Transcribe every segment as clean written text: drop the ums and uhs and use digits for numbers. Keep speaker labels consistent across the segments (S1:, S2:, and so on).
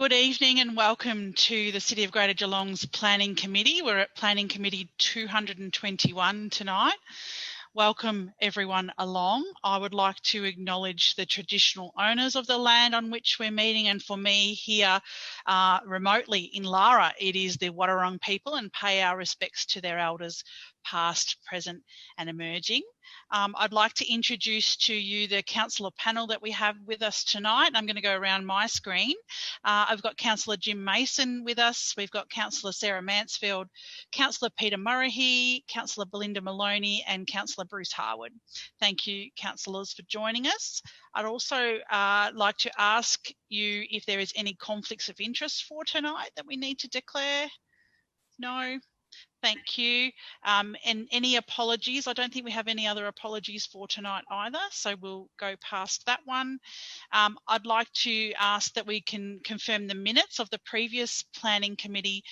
S1: Good evening and welcome to the City of Greater Geelong's Planning Committee. We're at Planning Committee 221 tonight. Welcome everyone along. I would like to acknowledge the traditional owners of the land on which we're meeting, and for me here remotely in Lara, it is the Wadawurrung people, and pay our respects to their elders past, present and emerging. I'd like to introduce to you the councillor panel that we have with us tonight. I'm going to go around my screen. I've got Councillor Jim Mason with us. We've got Councillor Sarah Mansfield, Councillor Peter Murrahy, Councillor Belinda Maloney and Councillor Bruce Harwood. Thank you, councillors, for joining us. I'd also like to ask you if there is any conflicts of interest for tonight that we need to declare. No? Thank you. And any apologies? I don't think we have any other apologies for tonight either, so we'll go past that one. I'd like to ask that we can confirm the minutes of the previous Planning Committee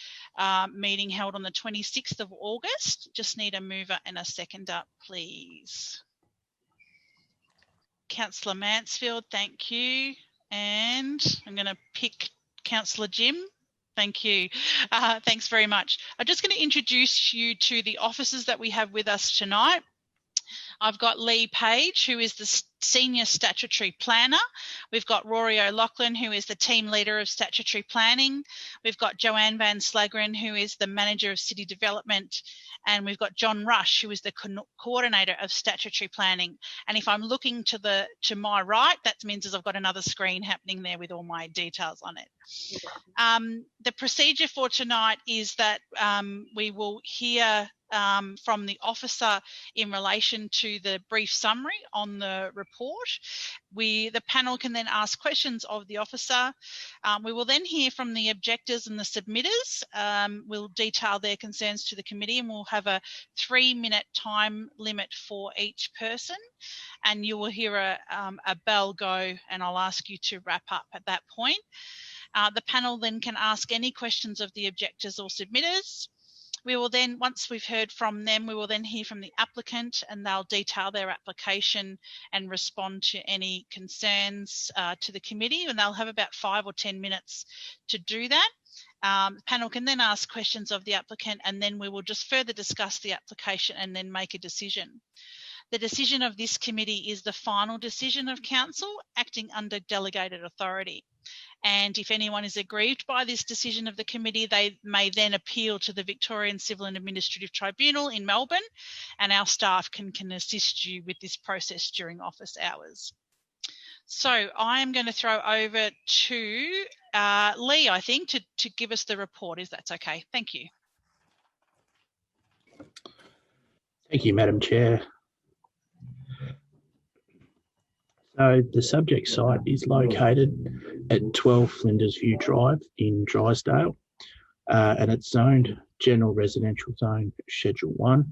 S1: meeting held on the 26th of August. Just need a mover and a seconder, please. Councillor Mansfield, thank you. And I'm going to pick Councillor Jim. Thank you. Thanks very much. I'm just going to introduce you to the officers that we have with us tonight. I've got Lee Page, who is the Senior Statutory Planner. We've got Rory O'Loughlin, who is the Team Leader of Statutory Planning. We've got Joanne Van Slagren, who is the Manager of City Development. And we've got John Rush, who is the Coordinator of Statutory Planning. And if I'm looking to my right, that means I've got another screen happening there with all my details on it. The procedure for tonight is that we will hear from the officer in relation to the brief summary on the report. The panel can then ask questions of the officer. We will then hear from the objectors and the submitters. We'll detail their concerns to the committee, and we'll have a 3-minute time limit for each person. And you will hear a bell go, and I'll ask you to wrap up at that point. The panel then can ask any questions of the objectors or submitters. We will then, once we've heard from them, we will then hear from the applicant, and they'll detail their application and respond to any concerns to the committee, and they'll have about 5 or 10 minutes to do that. The panel can then ask questions of the applicant, and then we will just further discuss the application and then make a decision. The decision of this committee is the final decision of council acting under delegated authority. And if anyone is aggrieved by this decision of the committee, they may then appeal to the Victorian Civil and Administrative Tribunal in Melbourne, and our staff can assist you with this process during office hours. So I am going to throw over to Lee, I think, to give us the report, if that's okay. Thank you.
S2: Thank you, Madam Chair. So the subject site is located at 12 Flinders View Drive in Drysdale, and it's zoned General Residential Zone Schedule 1,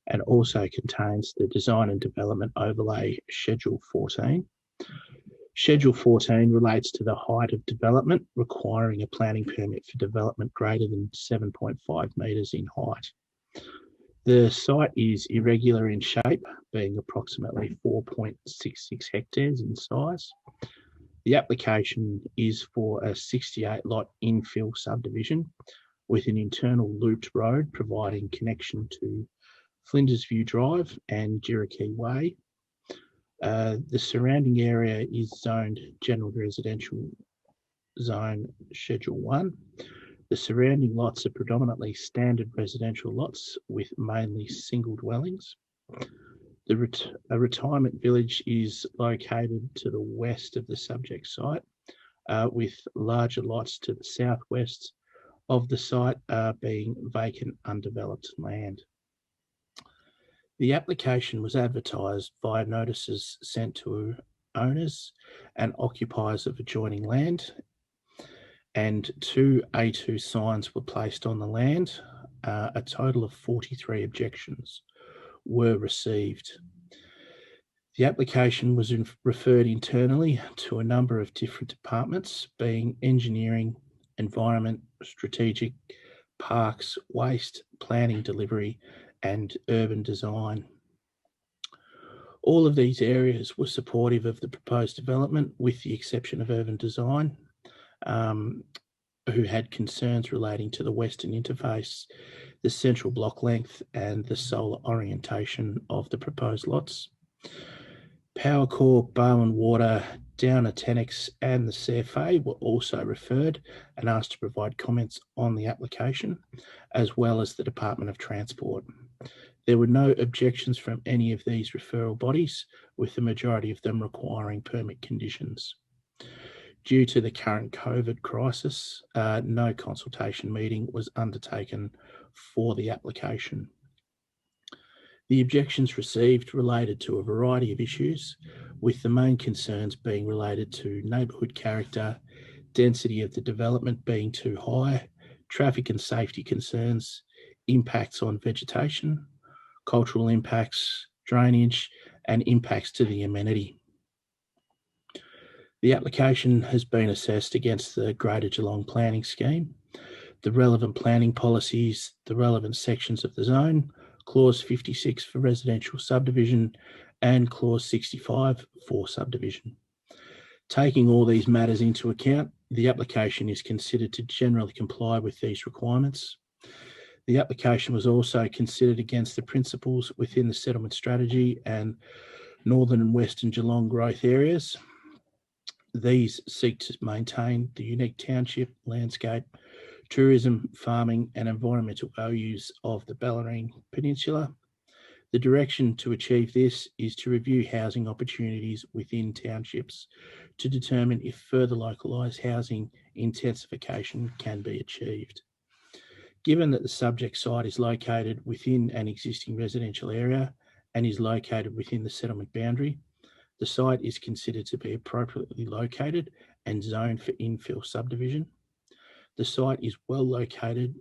S2: and also contains the Design and Development Overlay Schedule 14. Schedule 14 relates to the height of development requiring a planning permit for development greater than 7.5 metres in height. The site is irregular in shape, being approximately 4.66 hectares in size. The application is for a 68-lot infill subdivision with an internal looped road providing connection to Flinders View Drive and Jirikee Way. The surrounding area is zoned General Residential Zone Schedule 1. The surrounding lots are predominantly standard residential lots with mainly single dwellings. A retirement village is located to the west of the subject site, with larger lots to the southwest of the site being vacant undeveloped land. The application was advertised via notices sent to owners and occupiers of adjoining land, and 2 A2 signs were placed on the land. A total of 43 objections were received. The application was referred internally to a number of different departments, being engineering, environment, strategic, parks, waste, planning, delivery, and urban design. All of these areas were supportive of the proposed development, with the exception of urban design. who had concerns relating to the western interface, the central block length, and the solar orientation of the proposed lots. Powercorp, Bowen Water, Downer Tenex, and the CFA were also referred and asked to provide comments on the application, as well as the Department of Transport. There were no objections from any of these referral bodies, with the majority of them requiring permit conditions. Due to the current COVID crisis, no consultation meeting was undertaken for the application. The objections received related to a variety of issues, with the main concerns being related to neighbourhood character, density of the development being too high, traffic and safety concerns, impacts on vegetation, cultural impacts, drainage, and impacts to the amenity. The application has been assessed against the Greater Geelong Planning Scheme, the relevant planning policies, the relevant sections of the zone, Clause 56 for residential subdivision, and Clause 65 for subdivision. Taking all these matters into account, the application is considered to generally comply with these requirements. The application was also considered against the principles within the settlement strategy and northern and western Geelong growth areas. These seek to maintain the unique township, landscape, tourism, farming, and environmental values of the Bellarine Peninsula. The direction to achieve this is to review housing opportunities within townships to determine if further localised housing intensification can be achieved. Given that the subject site is located within an existing residential area and is located within the settlement boundary, the site is considered to be appropriately located and zoned for infill subdivision. The site is well located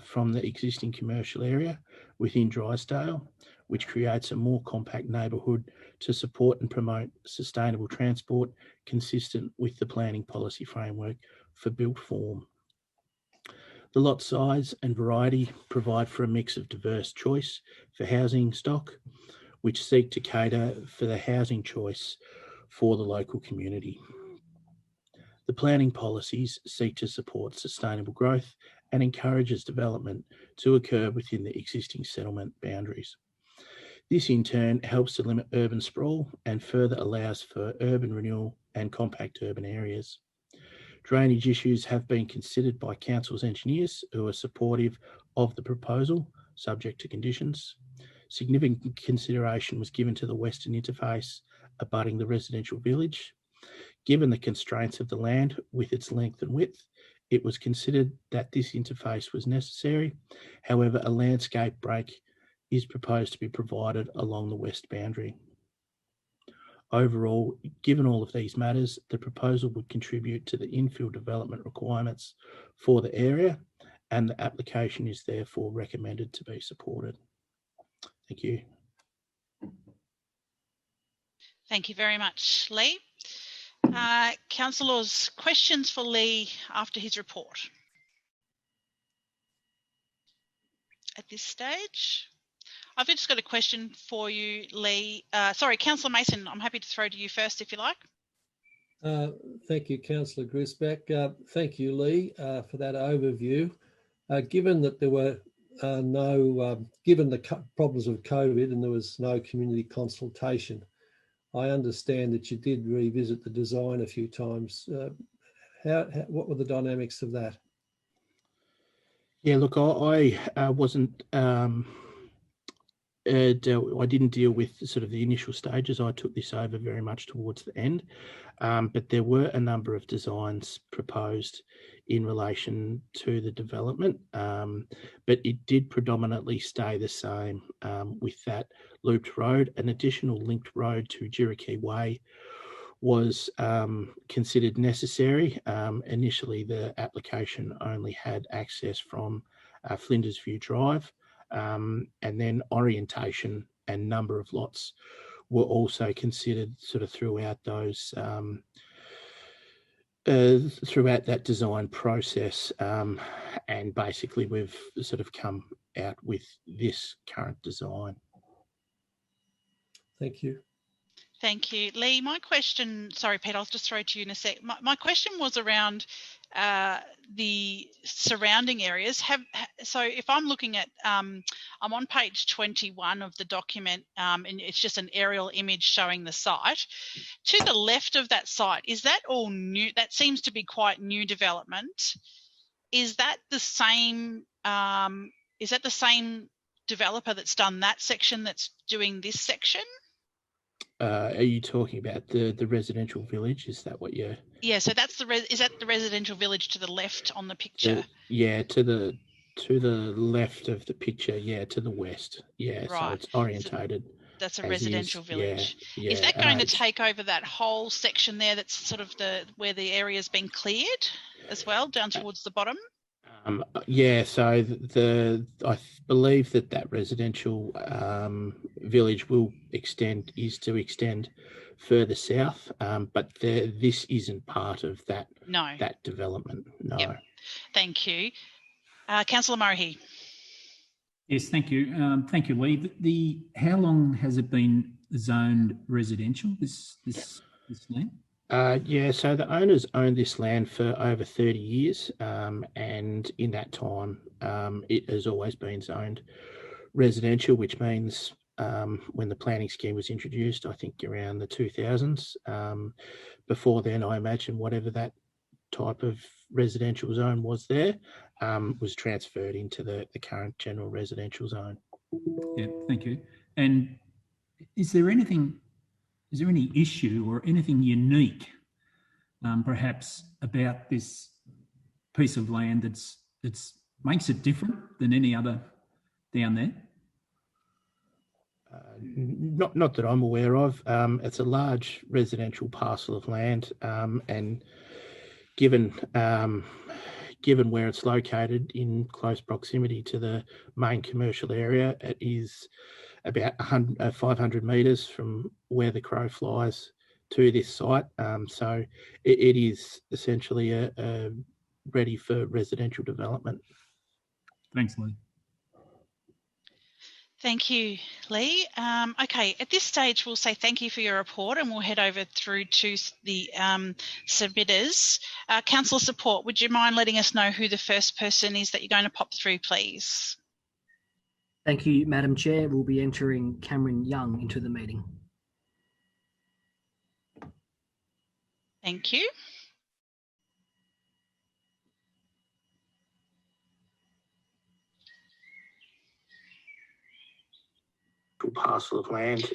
S2: from the existing commercial area within Drysdale, which creates a more compact neighbourhood to support and promote sustainable transport consistent with the planning policy framework for built form. The lot size and variety provide for a mix of diverse choice for housing stock, which seek to cater for the housing choice for the local community. The planning policies seek to support sustainable growth and encourages development to occur within the existing settlement boundaries. This in turn helps to limit urban sprawl and further allows for urban renewal and compact urban areas. Drainage issues have been considered by council's engineers, who are supportive of the proposal, subject to conditions. Significant consideration was given to the western interface abutting the residential village. Given the constraints of the land with its length and width, it was considered that this interface was necessary. However, a landscape break is proposed to be provided along the west boundary. Overall, given all of these matters, the proposal would contribute to the infill development requirements for the area, and the application is therefore recommended to be supported. Thank you.
S1: Thank you very much, Lee. Councillors, questions for Lee after his report? At this stage, I've just got a question for you, Lee. Sorry, Councillor Mason, I'm happy to throw to you first if you like.
S3: Thank you, Councillor Grisbeck. Thank you, Lee, for that overview. Given that there were given the problems of COVID and there was no community consultation, I understand that you did revisit the design a few times. What were the dynamics of that?
S2: Yeah, look, I wasn't. I didn't deal with sort of the initial stages. I took this over very much towards the end, but there were a number of designs proposed in relation to the development, but it did predominantly stay the same with that looped road. An additional linked road to Jirikee Way was considered necessary. Initially, the application only had access from Flinders View Drive, and then orientation and number of lots were also considered sort of throughout those throughout that design process, and basically we've sort of come out with this current design.
S3: Thank you.
S1: Thank you. Lee, my question, sorry, Pete, I'll just throw it to you in a sec. My question was around the surrounding areas. So if I'm looking at, I'm on page 21 of the document, and it's just an aerial image showing the site. To the left of that site, is that all new? That seems to be quite new development. Is that the same? Is that the same developer that's done that section that's doing this section?
S2: Are you talking about the residential village? Is that what you're?
S1: Yeah, so that's is that the residential village to the left on the picture?
S2: Yeah, to the left of the picture. Yeah, to the west. Yeah,
S1: Right.
S2: So it's orientated.
S1: That's a residential village.
S2: Yeah,
S1: is that going to take over that whole section there? That's sort of where the area's been cleared as well, down towards the bottom.
S2: Yeah, so I believe that residential village is to extend further south, but this isn't part of that.
S1: No.
S2: That development. No.
S1: Yep. Thank you, Councillor Murray.
S4: Yes, thank you. Thank you, Lee. How long has it been zoned residential? This land?
S2: Yeah, so the owners owned this land for over 30 years, and in that time, it has always been zoned residential, which means when the planning scheme was introduced, I think around the 2000s, before then, I imagine whatever that type of residential zone was there was transferred into the current general residential zone.
S4: Yeah, thank you. And is there any issue or anything unique, perhaps, about this piece of land that's makes it different than any other down there?
S2: Not that I'm aware of. It's a large residential parcel of land, and given where it's located in close proximity to the main commercial area, it is about 500 metres from where the crow flies to this site. So it is essentially a ready for residential development.
S4: Thanks, Lee.
S1: Thank you, Lee. Okay, at this stage, we'll say thank you for your report and we'll head over through to the submitters. Councillor Support, would you mind letting us know who the first person is that you're going to pop through, please?
S5: Thank you, Madam Chair. We'll be entering Cameron Young into the meeting.
S1: Thank you.
S2: Parcel of land.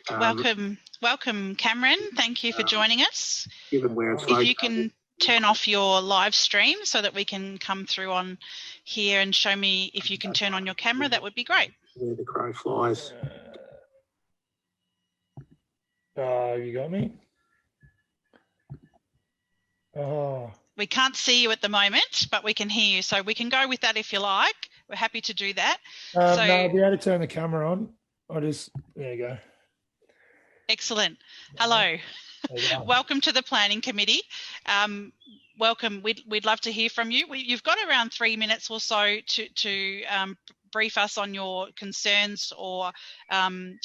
S1: Welcome, Cameron. Thank you for joining us.
S2: Given where it's
S1: if you can turn off your live stream so that we can come through on here and show me if you can turn on your camera, that would be great.
S2: Where the crow flies.
S6: You got me? Oh.
S1: We can't see you at the moment, but we can hear you. So we can go with that if you like. We're happy to do that.
S6: No, I'll be able to turn the camera on. There you go.
S1: Excellent. Hello. Welcome to the Planning Committee. Welcome. We'd love to hear from you. You've got around 3 minutes or so to brief us on your concerns or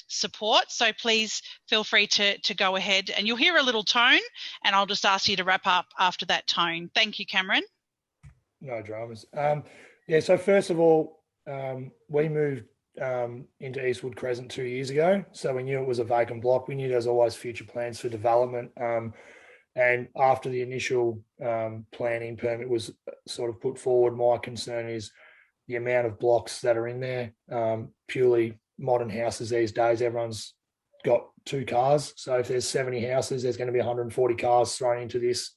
S1: support. So please feel free to go ahead, and you'll hear a little tone and I'll just ask you to wrap up after that tone. Thank you, Cameron.
S6: No dramas. Yeah, so first of all, we moved into Eastwood Crescent 2 years ago. So we knew it was a vacant block. We knew there was always future plans for development. And after the initial planning permit was sort of put forward, my concern is the amount of blocks that are in there. Purely modern houses these days, everyone's got 2 cars. So if there's 70 houses, there's going to be 140 cars thrown into this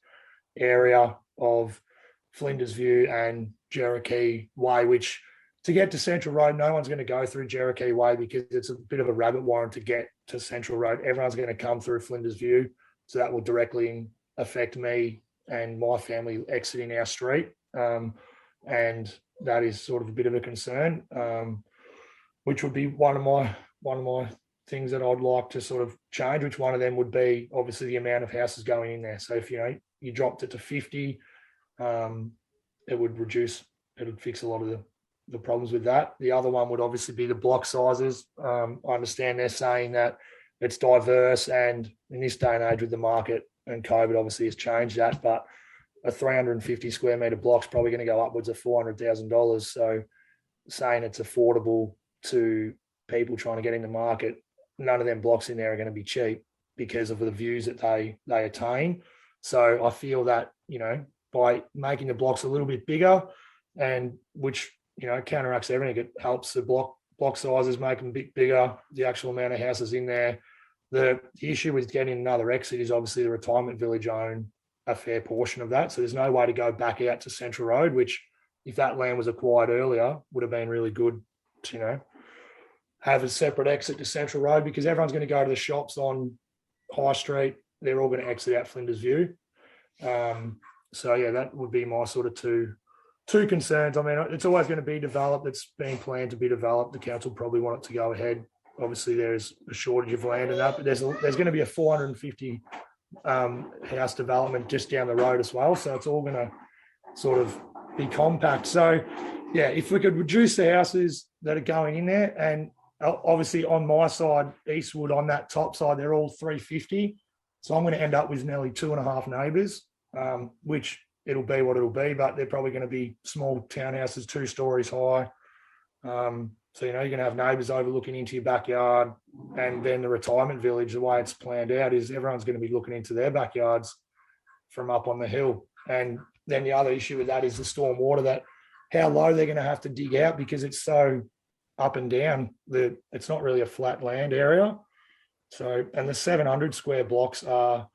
S6: area of Flinders View and Cherokee Way, which to get to Central Road, no one's going to go through Cherokee Way because it's a bit of a rabbit warren to get to Central Road. Everyone's going to come through Flinders View. So that will directly affect me and my family exiting our street. And that is sort of a bit of a concern, which would be one of my things that I'd like to sort of change, which one of them would be obviously the amount of houses going in there. So if, you dropped it to 50, it would fix a lot of the problems with that. The other one would obviously be the block sizes. I understand they're saying that it's diverse, and in this day and age with the market and COVID obviously has changed that, but a 350 square metre block's probably going to go upwards of $400,000. So saying it's affordable to people trying to get in the market, none of them blocks in there are going to be cheap because of the views that they attain. So I feel that, you know, by making the blocks a little bit bigger, and which, you know, counteracts everything, it helps the block sizes, make them a bit bigger, the actual amount of houses in there. The issue with getting another exit is obviously the retirement village own a fair portion of that. So there's no way to go back out to Central Road, which if that land was acquired earlier would have been really good to, you know, have a separate exit to Central Road, because everyone's going to go to the shops on High Street. They're all going to exit out Flinders View. So yeah, that would be my sort of two concerns. I mean, it's always going to be developed. It's being planned to be developed. The council probably want it to go ahead. Obviously, there's a shortage of land and that, but there's going to be a 450 house development just down the road as well. So it's all going to sort of be compact. So yeah, if we could reduce the houses that are going in there, and obviously on my side, Eastwood, on that top side, they're all 350. So I'm going to end up with nearly 2.5 neighbours, which it'll be what it'll be, but they're probably going to be small townhouses, 2 stories high. So, you know, you're going to have neighbours overlooking into your backyard, and then the retirement village, the way it's planned out is everyone's going to be looking into their backyards from up on the hill. And then the other issue with that is the storm water, that how low they're going to have to dig out, because it's so up and down. It's not really a flat land area. So, and the 700 square blocks are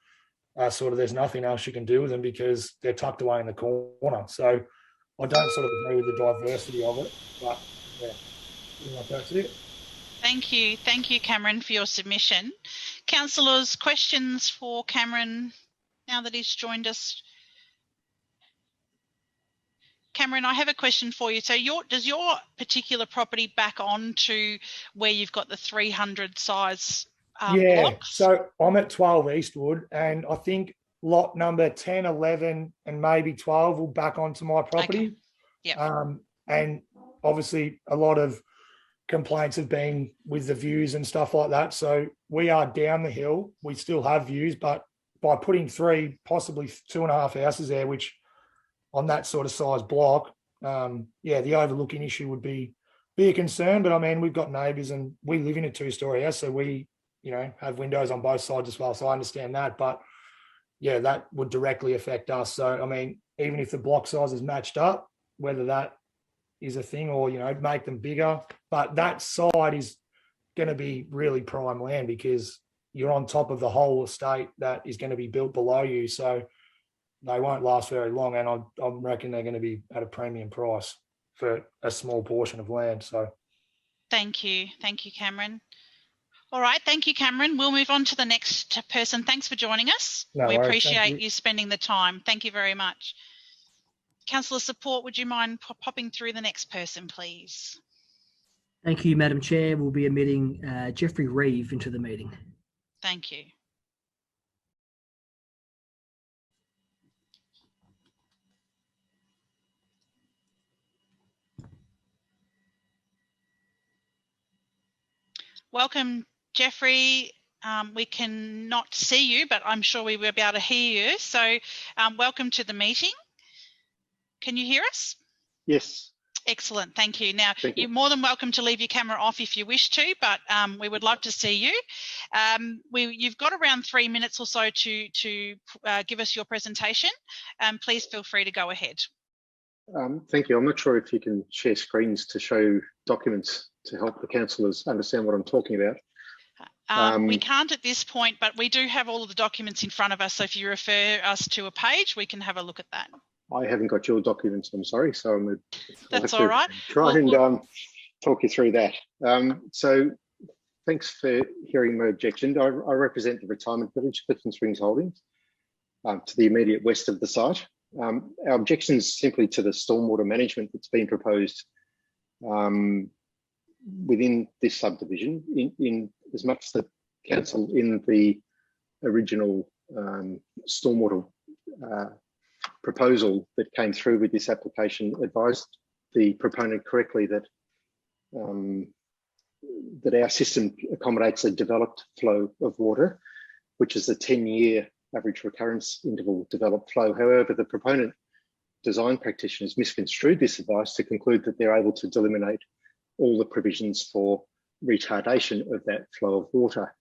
S6: sort of, there's nothing else you can do with them because they're tucked away in the corner. So I don't sort of agree with the diversity of it, but yeah. That's it.
S1: Thank you, Cameron, for your submission. Councillors, questions for Cameron now that he's joined us? Cameron, I have a question for you. So does your particular property back on to where you've got the 300 size blocks?
S6: So I'm at 12 Eastwood, and I think lot number 10, 11 and maybe 12 will back onto my property.
S1: Okay. Yeah.
S6: And obviously a lot of complaints have been with the views and stuff like that. So we are down the hill. We still have views, but by putting 3, possibly 2.5 houses there, which on that sort of size block, the overlooking issue would be a concern. But I mean, we've got neighbours and we live in a 2-story house, so we, you know, have windows on both sides as well. So I understand that, but yeah, that would directly affect us. So I mean, even if the block size is matched up, whether that is a thing or, you know, make them bigger, but that side is going to be really prime land because you're on top of the whole estate that is going to be built below you. So they won't last very long. And I reckon they're going to be at a premium price for a small portion of land. So
S1: thank you, Cameron. All right, thank you, Cameron. We'll move on to the next person. Thanks for joining us.
S6: No
S1: we
S6: worries,
S1: appreciate you spending the time. Thank you very much. Councillor Support, would you mind popping through the next person, please?
S5: Thank you, Madam Chair. We'll be admitting Jeffrey Reeve into the meeting.
S1: Thank you. Welcome, Jeffrey. We cannot see you, but I'm sure we will be able to hear you. So welcome to the meeting. Can you hear us?
S7: Yes.
S1: Excellent, thank you. Now, you're more than welcome to leave your camera off if you wish to, but we would love to see you. You've got around 3 minutes or so to give us your presentation. Please feel free to go ahead.
S7: Thank you. I'm not sure if you can share screens to show documents to help the councillors understand what I'm talking about.
S1: We can't at this point, but we do have all of the documents in front of us. So if you refer us to a page, we can have a look at that.
S7: I haven't got your documents, I'm sorry. So
S1: that's all right.
S7: Try and talk you through that. So thanks for hearing my objection. I represent the retirement village, Clifton Springs Holdings, to the immediate west of the site. Our objection is simply to the stormwater management that's been proposed within this subdivision, in as much as the council in the original stormwater proposal that came through with this application advised the proponent correctly that our system accommodates a developed flow of water, which is a 10-year average recurrence interval developed flow. However, the proponent design practitioners misconstrued this advice to conclude that they're able to eliminate all the provisions for retardation of that flow of water.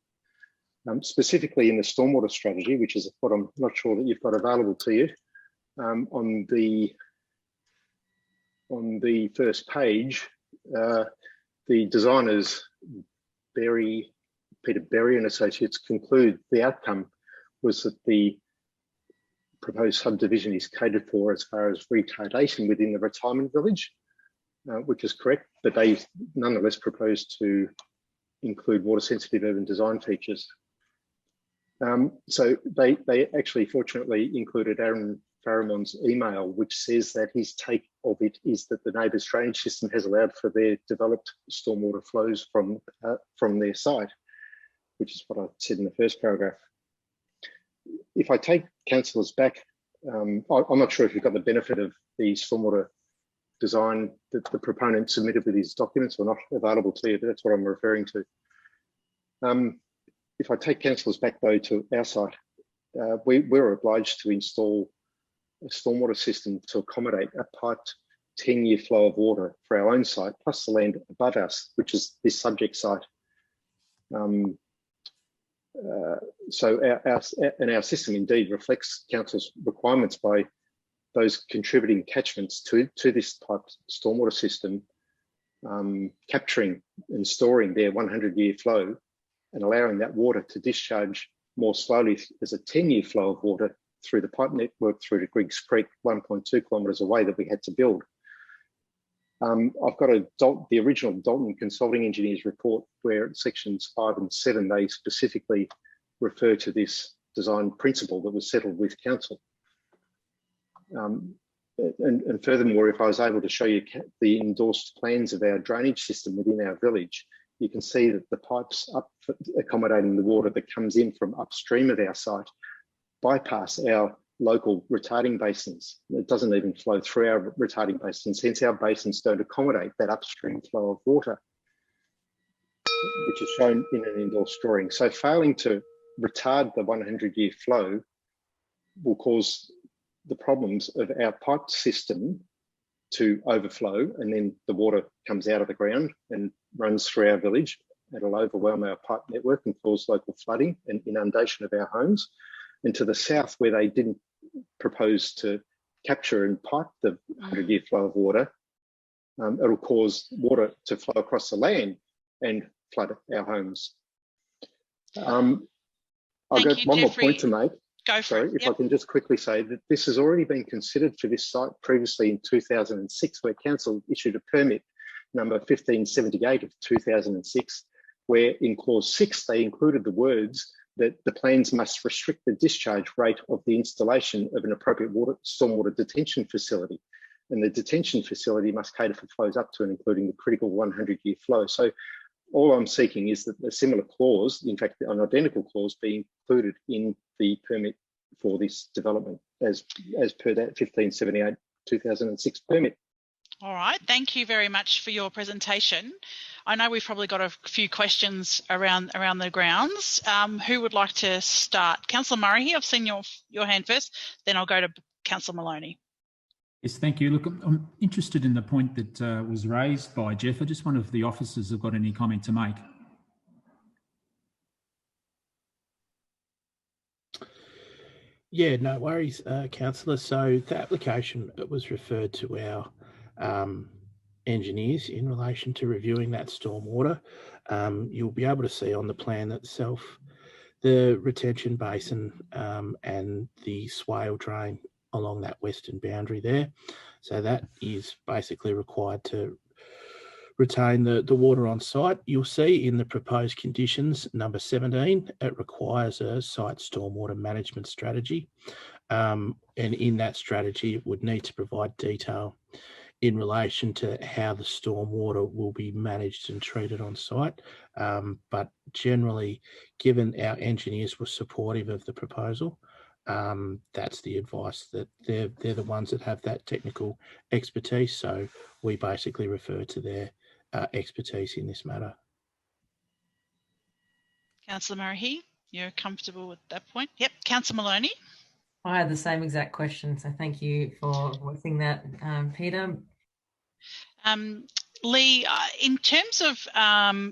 S7: Specifically in the stormwater strategy, which is what I'm not sure that you've got available to you, on the first page, the designers, Peter Berry and Associates, conclude the outcome was that the proposed subdivision is catered for as far as retardation within the retirement village, which is correct, but they nonetheless proposed to include water sensitive urban design features. So they actually fortunately included Aaron Faramon's email, which says that his take of it is that the neighbours' drainage system has allowed for their developed stormwater flows from their site, which is what I said in the first paragraph. If I take councillors back, I'm not sure if you've got the benefit of the stormwater design that the proponent submitted with his documents or not available to you, but that's what I'm referring to. If I take councillors back though to our site, we're obliged to install a stormwater system to accommodate a piped 10-year flow of water for our own site, plus the land above us, which is this subject site. So our system indeed reflects council's requirements by those contributing catchments to this piped stormwater system, capturing and storing their 100-year flow and allowing that water to discharge more slowly as a 10-year flow of water through the pipe network through to Griggs Creek, 1.2 kilometres away, that we had to build. I've got the original Dalton Consulting Engineers report where sections 5 and 7, they specifically refer to this design principle that was settled with council. And furthermore, if I was able to show you the endorsed plans of our drainage system within our village, you can see that the pipes up accommodating the water that comes in from upstream of our site bypass our local retarding basins. It doesn't even flow through our retarding basins, hence our basins don't accommodate that upstream flow of water, which is shown in an endorsed drawing. So failing to retard the 100-year flow will cause the problems of our pipe system to overflow, and then the water comes out of the ground and runs through our village. It'll overwhelm our pipe network and cause local flooding and inundation of our homes. And to the south, where they didn't propose to capture and pipe the 100-year flow of water, it'll cause water to flow across the land and flood our homes. I've got one more point to make.
S1: Go for it.
S7: If I can just quickly say that this has already been considered for this site previously in 2006, where council issued a permit number 1578 of 2006, where in clause 6, they included the words that the plans must restrict the discharge rate of the installation of an appropriate stormwater detention facility. And the detention facility must cater for flows up to and including the critical 100-year flow. So all I'm seeking is that a similar clause, in fact, an identical clause, be included in the permit for this development as per that 1578 2006 permit.
S1: All right, thank you very much for your presentation. I know we've probably got a few questions around the grounds. Who would like to start? Councillor Murray here, I've seen your hand first, then I'll go to Councillor Maloney.
S4: Yes, thank you. Look, I'm interested in the point that was raised by Jeff. I just wonder if the officers have got any comment to make.
S2: Yeah, no worries, Councillor. So the application, it was referred to our engineers in relation to reviewing that stormwater. You'll be able to see on the plan itself the retention basin and the swale drain along that western boundary there. So that is basically required to retain the water on site. You'll see in the proposed conditions, number 17, it requires a site stormwater management strategy. And in that strategy, it would need to provide detail in relation to how the stormwater will be managed and treated on site. But generally, given our engineers were supportive of the proposal, that's the advice, that they're the ones that have that technical expertise. So we basically refer to their expertise in this matter.
S1: Councillor Murray, you're comfortable with that point? Yep. Councillor Maloney?
S8: I had the same exact question, so thank you for voicing that, Peter.
S1: Lee, in terms of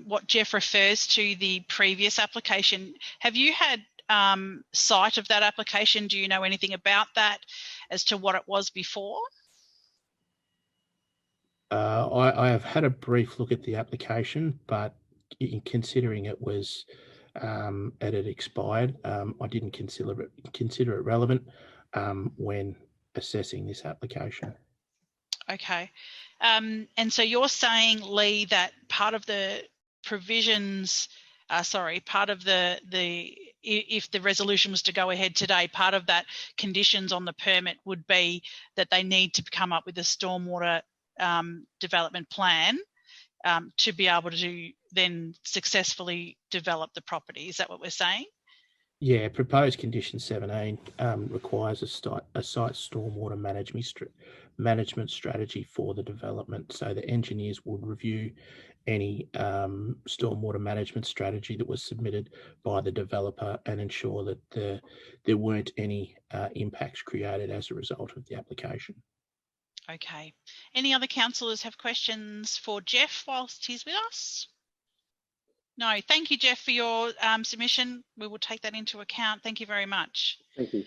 S1: what Jeff refers to the previous application, have you had sight of that application? Do you know anything about that as to what it was before?
S2: I have had a brief look at the application, but in considering it was it had expired, I didn't consider it relevant when assessing this application.
S1: Okay. And so you're saying, Lee, that part of the provisions, part of the if the resolution was to go ahead today, part of that conditions on the permit would be that they need to come up with a stormwater development plan to be able to then successfully develop the property. Is that what we're saying?
S2: Yeah, proposed condition 17 requires a site stormwater management strategy for the development. So the engineers would review any stormwater management strategy that was submitted by the developer and ensure that there weren't any impacts created as a result of the application.
S1: Okay. Any other councillors have questions for Jeff whilst he's with us? No. Thank you, Jeff, for your submission. We will take that into account. Thank you very much.
S7: Thank you.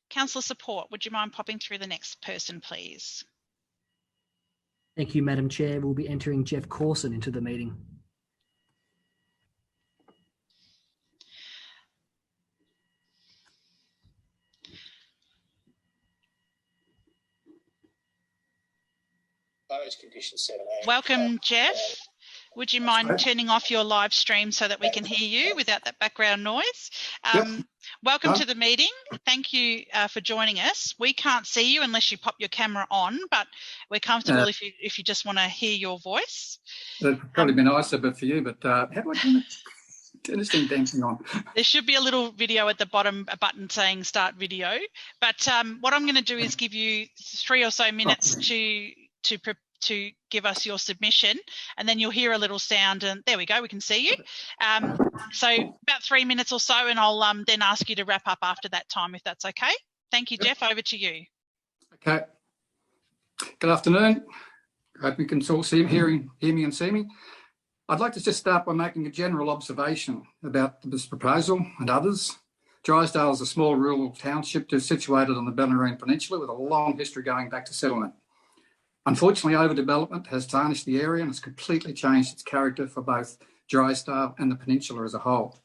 S1: Councillor Support, would you mind popping through the next person, please?
S5: Thank you, Madam Chair. We'll be entering Jeff Corson into the meeting.
S2: Condition 17.
S1: Welcome, Jeff. Would you mind turning off your live stream so that we can hear you without that background noise? Welcome to the meeting. Thank you for joining us. We can't see you unless you pop your camera on, but we're comfortable if you just want to hear your voice.
S9: It'd probably be nicer but for you, but how do I turn this thing dancing on?
S1: There should be a little video at the bottom, a button saying start video. But what I'm going to do is give you 3 or so minutes to give us your submission, and then you'll hear a little sound, and there we go, we can see you. So about 3 minutes or so, and I'll then ask you to wrap up after that time, if that's okay. Thank you, Jeff. Over to you.
S9: Okay. Good afternoon. Hope you can all hear me and see me. I'd like to just start by making a general observation about this proposal and others. Drysdale is a small rural township situated on the Bellarine Peninsula with a long history going back to settlement. Unfortunately, overdevelopment has tarnished the area and has completely changed its character for both Drysdale and the peninsula as a whole.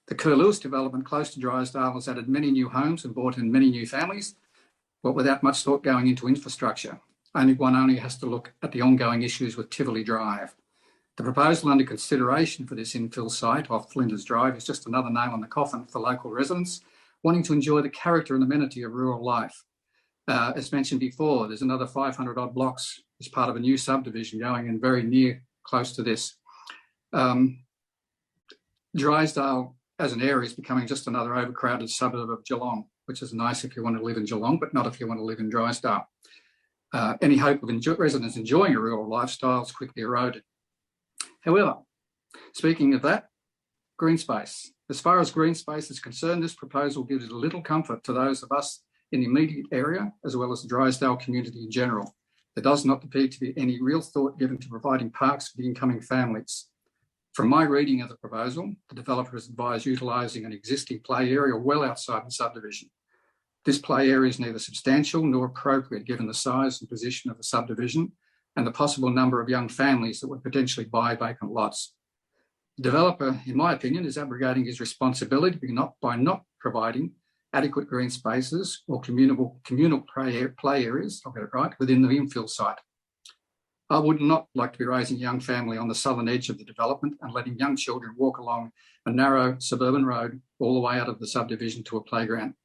S9: The Curlewis development close to Drysdale has added many new homes and brought in many new families, but without much thought going into infrastructure. One only has to look at the ongoing issues with Tivoli Drive. The proposal under consideration for this infill site off Flinders Drive is just another nail in the coffin for local residents wanting to enjoy the character and amenity of rural life. As mentioned before, there's another 500 odd blocks as part of a new subdivision going in very close to this. Drysdale as an area is becoming just another overcrowded suburb of Geelong, which is nice if you want to live in Geelong, but not if you want to live in Drysdale. Any hope of residents enjoying a rural lifestyle is quickly eroded. However, speaking of that, green space. As far as green space is concerned, this proposal gives little comfort to those of us in the immediate area, as well as the Drysdale community in general. There does not appear to be any real thought given to providing parks for the incoming families. From my reading of the proposal, the developer has advised utilising an existing play area well outside the subdivision. This play area is neither substantial nor appropriate given the size and position of the subdivision and the possible number of young families that would potentially buy vacant lots. The developer, in my opinion, is abrogating his responsibility by not providing adequate green spaces or communal play areas, I'll get it right, within the infill site. I would not like to be raising a young family on the southern edge of the development and letting young children walk along a narrow suburban road all the way out of the subdivision to a playground.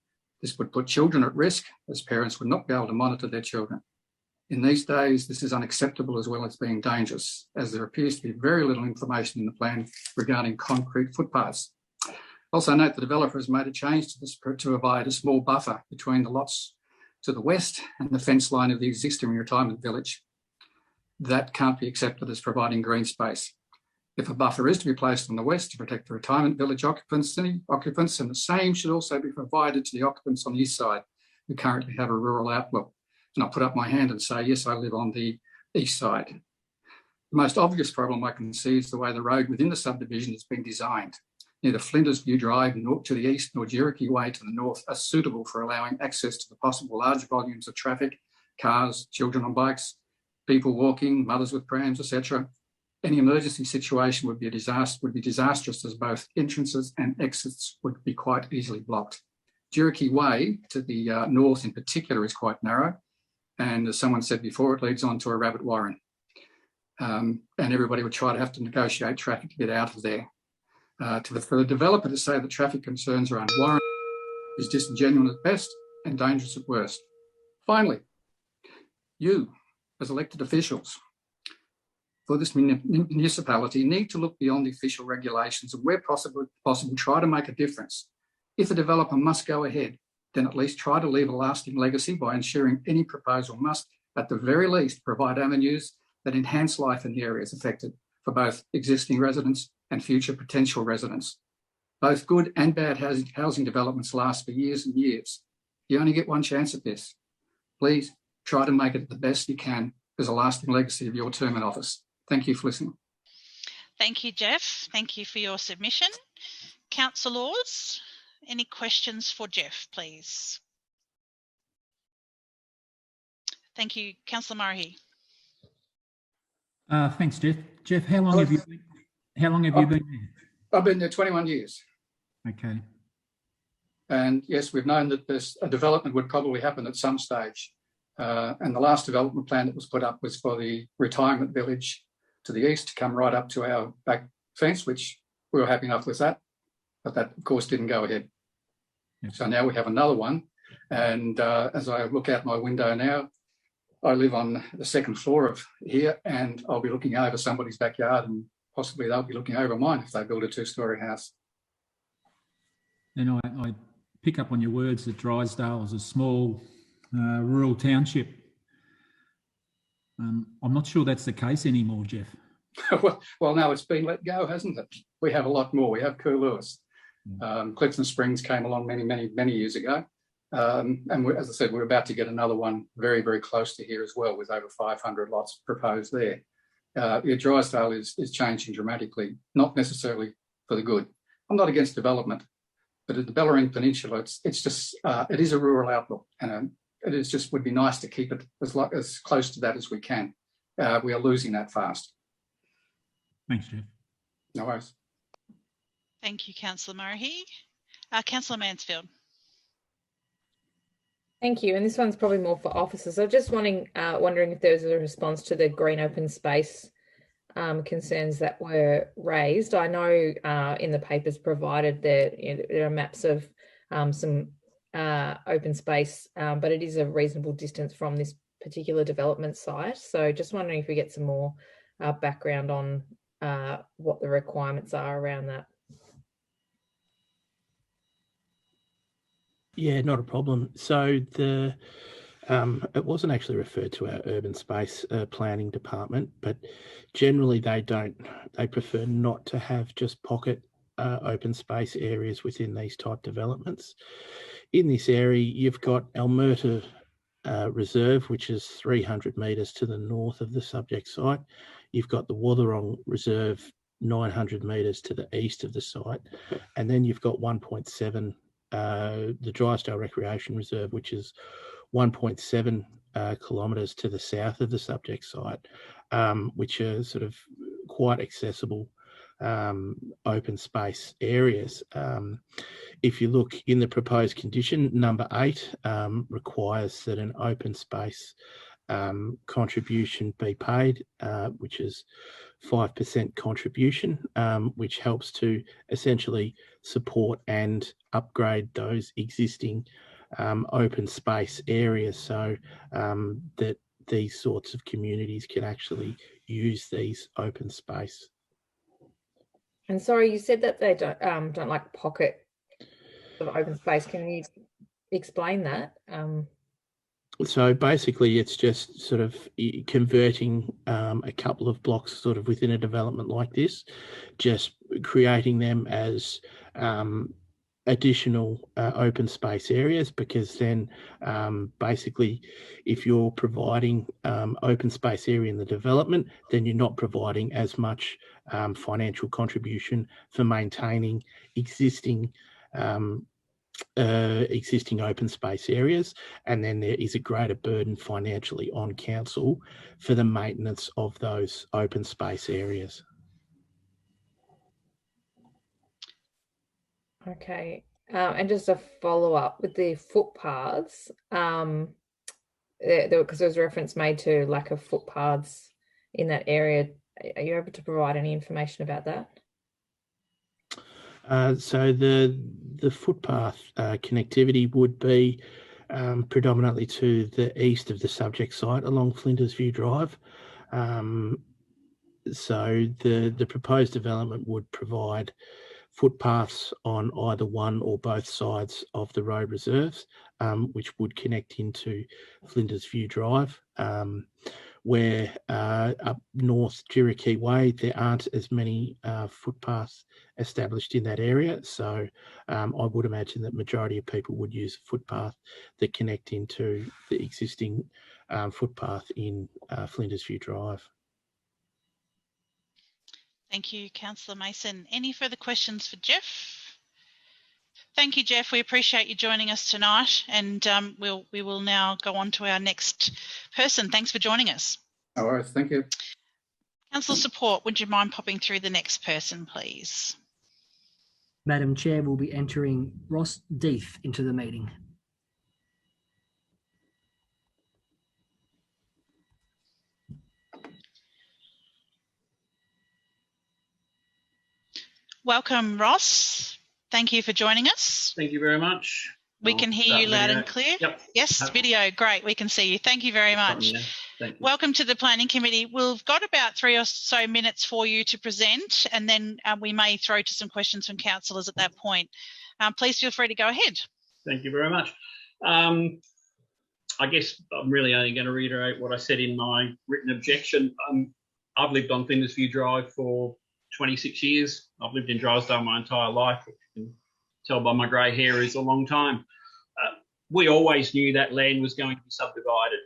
S9: This would put children at risk, as parents would not be able to monitor their children. In these days, this is unacceptable as well as being dangerous, as there appears to be very little information in the plan regarding concrete footpaths. Also note the developer has made a change to this to provide a small buffer between the lots to the west and the fence line of the existing retirement village. That can't be accepted as providing green space. If a buffer is to be placed on the west to protect the retirement village occupants, then the same should also be provided to the occupants on the east side who currently have a rural outlook. And I'll put up my hand and say, yes, I live on the east side. The most obvious problem I can see is the way the road within the subdivision has been designed. Neither Flinders View Drive to the east nor Juriki Way to the north are suitable for allowing access to the possible large volumes of traffic, cars, children on bikes, people walking, mothers with prams, etc. Any emergency situation would be disastrous as both entrances and exits would be quite easily blocked. Juriki Way to the north in particular is quite narrow, and as someone said before, it leads on to a rabbit warren. And everybody would try to have to negotiate traffic to get out of there. For the developer to say that traffic concerns are unwarranted is disingenuous at best and dangerous at worst. Finally, you, as elected officials for this municipality, need to look beyond the official regulations and where possible try to make a difference. If a developer must go ahead, then at least try to leave a lasting legacy by ensuring any proposal must, at the very least, provide avenues that enhance life in the areas affected for both existing residents and future potential residents. Both good and bad housing developments last for years and years. You only get one chance at this. Please try to make it the best you can as a lasting legacy of your term in office. Thank you for listening.
S1: Thank you, Jeff. Thank you for your submission. Councillors, any questions for Jeff, please? Thank you. Councillor Murray.
S4: Thanks, Jeff. Jeff, how long have you been there?
S9: I've been there 21 years.
S4: Okay.
S9: And yes, we've known that a development would probably happen at some stage. And the last development plan that was put up was for the retirement village to the east to come right up to our back fence, which we were happy enough with that. But that, of course, didn't go ahead. Yep. So now we have another one. And as I look out my window now, I live on the second floor of here, and I'll be looking over somebody's backyard, and possibly they'll be looking over mine if they build a two-storey house.
S4: And I pick up on your words that Drysdale is a small rural township. I'm not sure that's the case anymore, Jeff.
S9: well, no, it's been let go, hasn't it? We have a lot more. We have Coolewis. Clifton Springs came along many years ago. And as I said, we're about to get another one very, very close to here as well, with over 500 lots proposed there. Drysdale is changing dramatically, not necessarily for the good. I'm not against development, but at the Bellarine Peninsula, it's just it is a rural outlook, and it is just would be nice to keep it as close to that as we can. We are losing that fast.
S4: Thanks, Jeff.
S9: No worries.
S1: Thank you, Councillor Murray. Councillor Mansfield.
S10: Thank you. And this one's probably more for officers. I'm just wondering if there's a response to the green open space concerns that were raised. I know in the papers provided that there are maps of some open space, but it is a reasonable distance from this particular development site. So just wondering if we get some more background on what the requirements are around that.
S2: Yeah, not a problem. So it wasn't actually referred to our urban space planning department, but generally they prefer not to have just pocket open space areas within these type developments. In this area, you've got Alberta Reserve, which is 300 metres to the north of the subject site. You've got the Watherong Reserve, 900 metres to the east of the site. And then you've got 1.7 the Drysdale Recreation Reserve, which is 1.7 kilometres to the south of the subject site, which are sort of quite accessible open space areas. If you look in the proposed condition, number 8 requires that an open space contribution be paid, which is 5% contribution, which helps to essentially support and upgrade those existing open space areas so that these sorts of communities can actually use these open space.
S10: And sorry, you said that they don't like pocket of open space. Can you explain that?
S2: So basically, it's just sort of converting a couple of blocks sort of within a development like this, just creating them as additional open space areas, because then basically if you're providing open space area in the development, then you're not providing as much financial contribution for maintaining existing open space areas, and then there is a greater burden financially on council for the maintenance of those open space areas.
S10: Okay, and just a follow up with the footpaths, because there was reference made to lack of footpaths in that area. Are you able to provide any information about that?
S2: So the footpath connectivity would be predominantly to the east of the subject site along Flinders View Drive. So the proposed development would provide footpaths on either one or both sides of the road reserves, which would connect into Flinders View Drive. Where up north Cherokee Way, there aren't as many footpaths established in that area. So I would imagine that majority of people would use a footpath that connect into the existing footpath in Flinders View Drive.
S1: Thank you, Councillor Mason. Any further questions for Jeff? Thank you, Jeff. We appreciate you joining us tonight, and we will now go on to our next person. Thanks for joining us.
S9: All right, thank you.
S1: Councillor Support, would you mind popping through the next person, please?
S5: Madam Chair, will be entering Ross Deeth into the meeting.
S1: Welcome, Ross. Thank you for joining us.
S11: Thank you very much.
S1: We can hear you loud and clear.
S11: Yep.
S1: Yes, video. Great. We can see you. Thank you very much.
S11: Thank you.
S1: Welcome to the Planning Committee. We've got about 3 or so minutes for you to present, and then we may throw to some questions from councillors at that point. Please feel free to go ahead.
S11: Thank you very much. I guess I'm really only going to reiterate what I said in my written objection. I've lived on Flinders View Drive for 26 years. I've lived in Drysdale my entire life. You can tell by my grey hair is a long time. We always knew that land was going to be subdivided.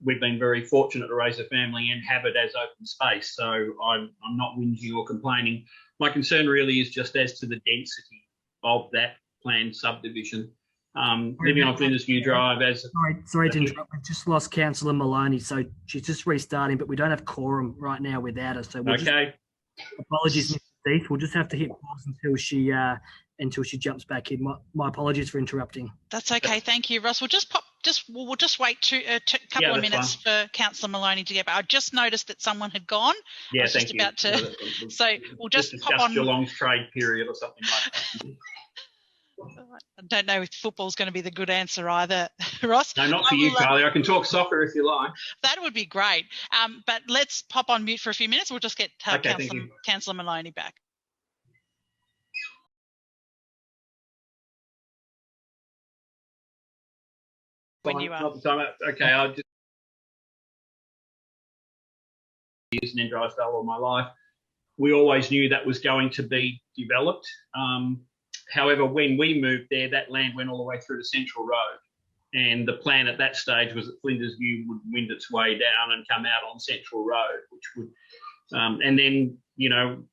S11: We've been very fortunate to raise a family and have it as open space, so I'm not whinging or complaining. My concern really is just as to the density of that planned subdivision. Living on Flinders View Drive as...
S5: Sorry to interrupt. We've just lost Councillor Maloney, so she's just restarting, but we don't have quorum right now without her. So we'll apologies, Mr. Deeth. We'll just have to hit pause until she jumps back in. My apologies for interrupting.
S1: That's okay. Thank you, Ross. We'll just wait a couple of minutes for Councillor Maloney to get back. I just noticed that someone had gone.
S11: Yeah,
S1: thank you. So we'll just pop on.
S11: Geelong's trade period or something like that.
S1: I don't know if football's going to be the good answer either, Ross.
S11: No, not for you, Carly. I can talk soccer if you like.
S1: That would be great. But let's pop on mute for a few minutes. We'll just get Councillor Maloney back. When you are.
S11: Okay, I've just used in Drysdale all my life. We always knew that was going to be developed. However, when we moved there, that land went all the way through to Central Road. And the plan at that stage was that Flinders View would wind its way down and come out on Central Road, which would, and then,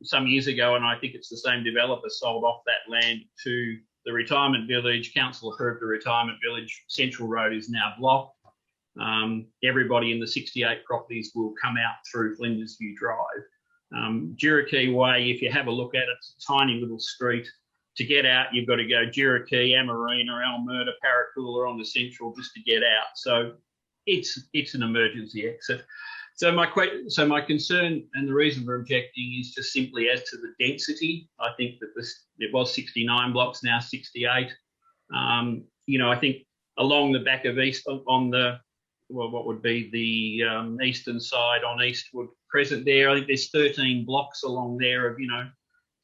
S11: some years ago, and I think it's the same developer, sold off that land to the retirement village. Council approved the retirement village. Central Road is now blocked. Everybody in the 68 properties will come out through Flinders View Drive. Cherokee Way, if you have a look at it, it's a tiny little street. To get out, you've got to go Cherokee, Amarina, Almerta, Paracoola on the Central just to get out. So it's an emergency exit. So my concern and the reason for objecting is just simply as to the density. I think that it was 69 blocks, now 68. I think along the back of East on the what would be the eastern side on Eastwood Crescent there, I think there's 13 blocks along there of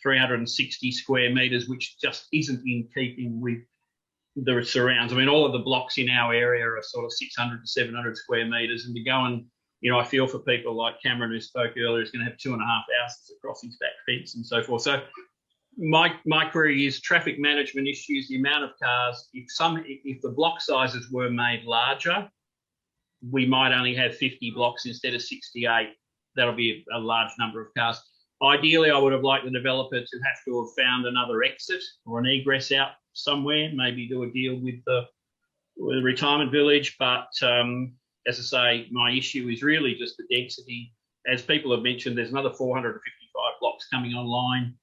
S11: 360 square metres, which just isn't in keeping with the surrounds. I mean, all of the blocks in our area are sort of 600 to 700 square metres, and to go and, I feel for people like Cameron, who spoke earlier, is going to have 2.5 houses across his back fence and so forth. So my query is traffic management issues, the amount of cars. If the block sizes were made larger, we might only have 50 blocks instead of 68. That'll be a large number of cars. Ideally, I would have liked the developer to have found another exit or an egress out somewhere, maybe do a deal with the retirement village. But as I say, my issue is really just the density. As people have mentioned, there's another 455 blocks coming online.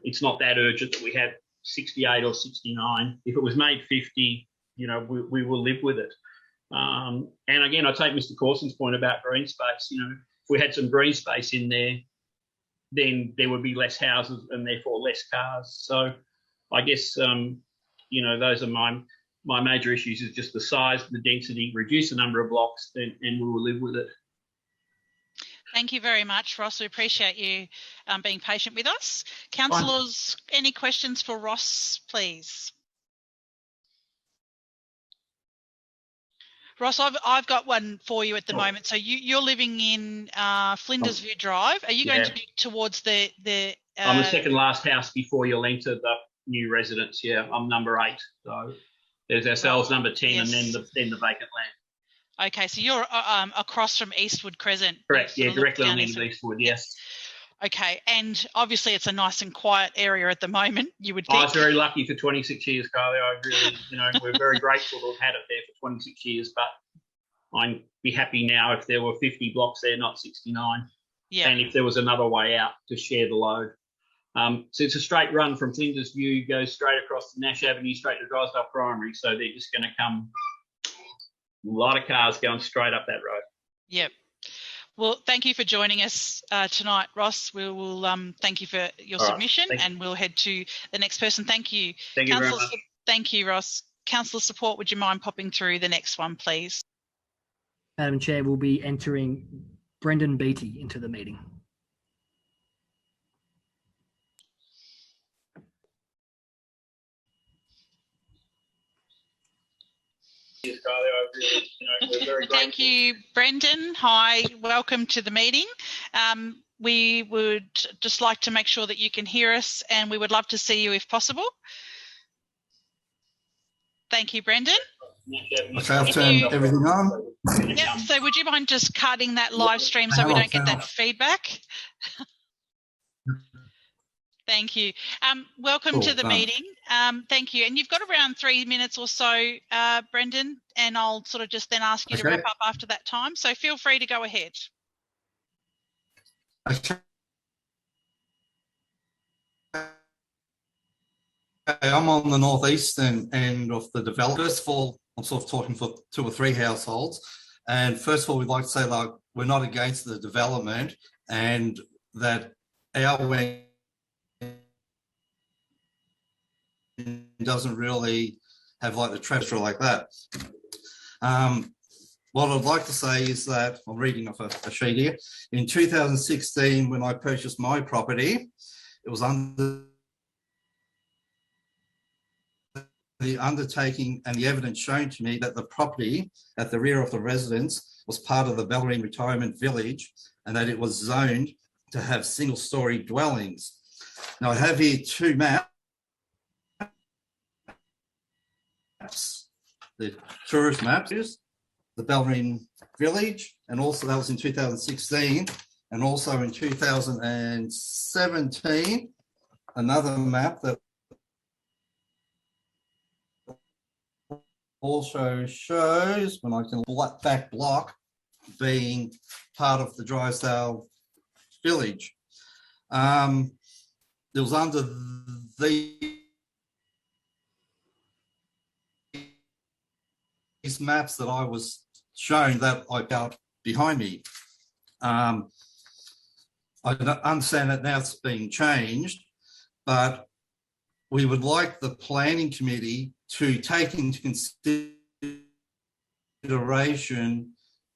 S11: It's not that urgent that we have 68 or 69. If it was made 50, we will live with it. And again, I take Mr. Corson's point about green space. If we had some green space in there, then there would be less houses and therefore less cars. So I guess, those are my major issues, is just the size, the density, reduce the number of blocks, and we will live with it.
S1: Thank you very much, Ross. We appreciate you being patient with us. Councillors, any questions for Ross, please? Ross, I've got one for you at the moment. So you're living in Flinders View Drive. Are you going to be towards the
S11: I'm the second last house before you'll enter the new residence. Yeah, I'm number 8. So there's ourselves number 10,
S1: yes.
S11: And then the vacant land.
S1: Okay, so you're across from Eastwood Crescent.
S11: Correct. Yeah, directly on the end of Eastwood. Yes.
S1: Okay, and obviously it's a nice and quiet area at the moment, you would think.
S11: I was very lucky for 26 years, Kylie. I really, we're very grateful to have had it there for 26 years, but I'd be happy now if there were 50 blocks there, not 69.
S1: Yeah.
S11: And if there was another way out to share the load. So it's a straight run from Flinders View, goes straight across to Nash Avenue, straight to Drysdale Primary. So they're just going to come, a lot of cars going straight up that road.
S1: Yep. Well, thank you for joining us tonight, Ross. We will thank you for your submission, and we'll head to the next person. Thank you.
S11: Thank you very much.
S1: Thank you, Ross. Councillor Support, would you mind popping through the next one, please?
S5: Madam Chair, we'll be entering Brendan Beattie into the meeting.
S1: Thank you, Brendan. Hi, welcome to the meeting. We would just like to make sure that you can hear us, and we would love to see you if possible. Thank you, Brendan.
S12: Okay, I've turned everything on.
S1: Yep, so would you mind just cutting that live stream so we don't get that feedback? Thank you. Welcome to the meeting. Thank you. And you've got around 3 minutes or so, Brendan, and I'll sort of just then ask you to wrap up after that time. So feel free to go ahead.
S12: Okay. I'm on the northeastern end of the development. First of all, I'm sort of talking for 2 or 3 households. And first of all, we'd like to say that we're not against the development, and that our way doesn't really have like the traffic like that. What I'd like to say is that, I'm reading off a sheet here, in 2016, when I purchased my property, it was under the undertaking and the evidence shown to me that the property at the rear of the residence was part of the Ballerine Retirement Village, and that it was zoned to have single-storey dwellings. Now, I have here 2 maps. The tourist maps, the Ballerine Village, and also that was in 2016, and also in 2017, another map that also shows, when I can back block, being part of the Drysdale Village. It was under these maps that I was shown that I got behind me. I understand that now it's being changed, but we would like the planning committee to take into consideration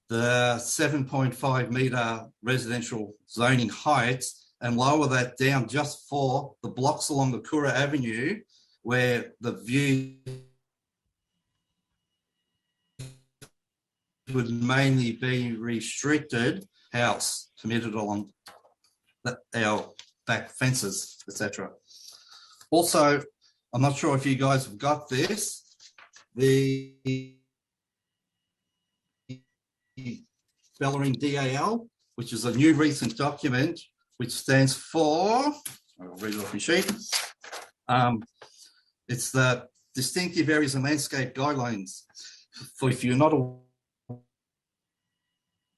S12: the 7.5 metre residential zoning heights and lower that down just for the blocks along the Kura Avenue where the view would mainly be restricted house permitted along our back fences, etc. Also, I'm not sure if you guys have got this, the Bellarine DAL, which is a new recent document, which stands for, I'll read it off my sheet. It's the Distinctive Areas and Landscape Guidelines. For if you're not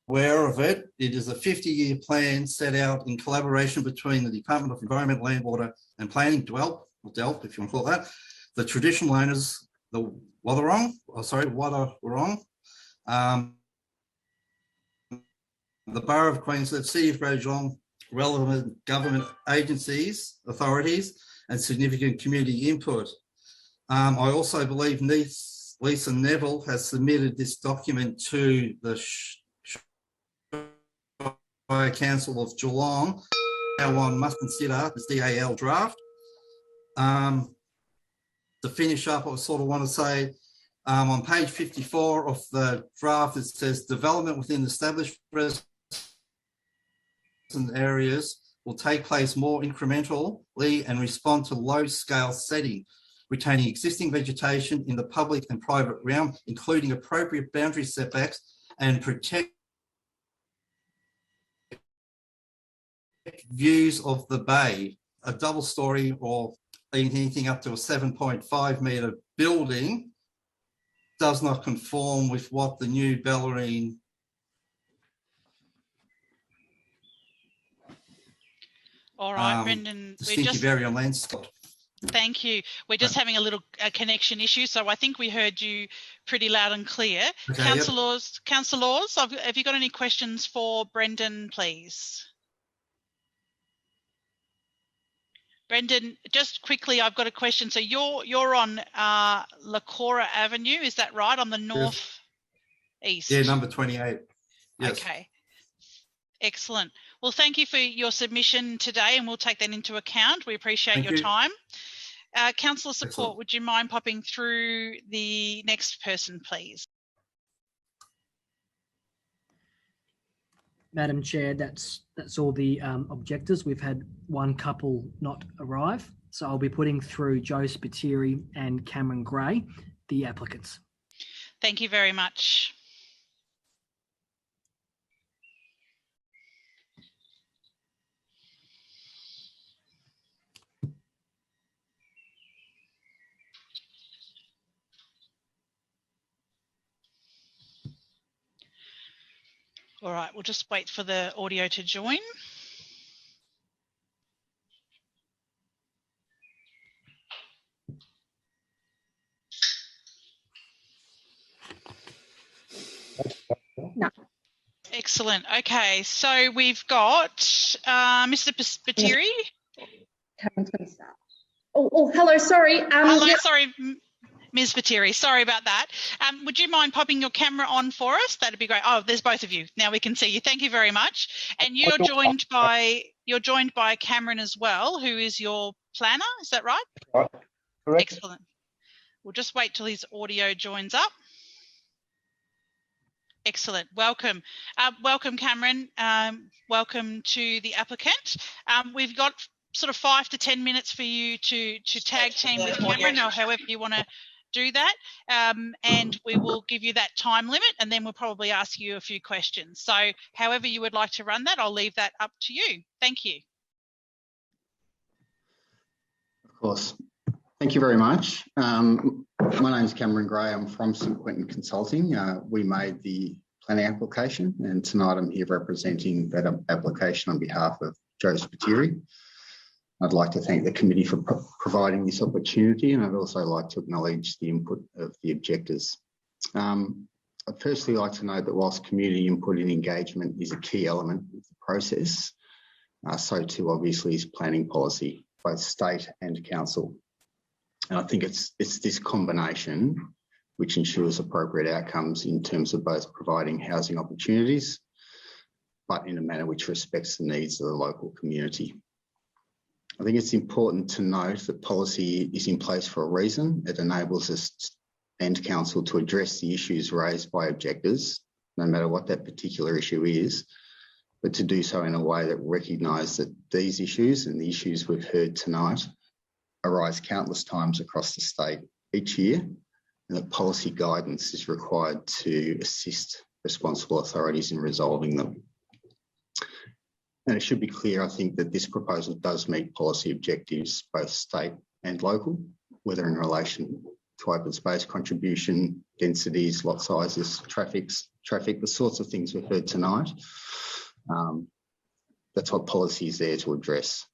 S12: aware of it, it is a 50-year plan set out in collaboration between the Department of Environment, Land, Water and Planning, DELP, if you want to call it that, the traditional owners, the Wathaurong, the Borough of Queensland, City of Greater Geelong, relevant government agencies, authorities, and significant community input. I also believe Lisa Neville has submitted this document to the Shire Council of Geelong. Now one must consider this DAL draft. To finish up, I sort of want to say on page 54 of the draft, it says development within established residential areas will take place more incrementally and respond to low-scale setting, retaining existing vegetation in the public and private realm, including appropriate boundary setbacks, and protect views of the bay. A double story or anything up to a 7.5 metre building does not conform with what the new Bellarine
S1: All right, Brendan.
S12: Distinctive area and landscape.
S1: Thank you. We're just having a little connection issue, so I think we heard you pretty loud and clear. Okay, Councillors, have you got any questions for Brendan, please? Brendan, just quickly, I've got a question. So you're on Lacora Avenue, is that right, on the north east?
S12: Yeah, number 28. Yes.
S1: Okay. Excellent. Well, thank you for your submission today, and we'll take that into account. We appreciate your time. Councillor Support, excellent. Would you mind popping through the next person, please?
S5: Madam Chair, that's all the objectors. We've had one couple not arrive, so I'll be putting through Joe Spiteri and Cameron Gray, the applicants.
S1: Thank you very much. All right, we'll just wait for the audio to join.
S13: No.
S1: Excellent. Okay, so we've got Mr. Spiteri.
S13: Cameron's going to start. Oh, hello, sorry.
S1: Hello, sorry. Ms. Spiteri, sorry about that. Would you mind popping your camera on for us? That'd be great. Oh, there's both of you. Now we can see you. Thank you very much. And you're joined by Cameron as well, who is your planner. Is that right?
S6: Right. Correct.
S1: Excellent. We'll just wait till his audio joins up. Excellent. Welcome. Welcome, Cameron. Welcome to the applicant. We've got sort of 5 to 10 minutes for you to tag team with Cameron, or however you want to do that, and we will give you that time limit, and then we'll probably ask you a few questions. So however you would like to run that, I'll leave that up to you. Thank you.
S14: Of course. Thank you very much. My name is Cameron Gray. I'm from St Quentin Consulting. We made the planning application, and tonight I'm here representing that application on behalf of Joe Spiteri. I'd like to thank the committee for providing this opportunity, and I'd also like to acknowledge the input of the objectors. I'd firstly like to note that whilst community input and engagement is a key element of the process, so too obviously is planning policy, both state and council. And I think it's this combination which ensures appropriate outcomes in terms of both providing housing opportunities, but in a manner which respects the needs of the local community. I think it's important to note that policy is in place for a reason. It enables us and council to address the issues raised by objectors, no matter what that particular issue is, but to do so in a way that recognise that these issues and the issues we've heard tonight arise countless times across the state each year, and that policy guidance is required to assist responsible authorities in resolving them. And it should be clear, I think, that this proposal does meet policy objectives, both state and local, whether in relation to open space contribution, densities, lot sizes, traffic, the sorts of things we've heard tonight. That's what policy is there to address.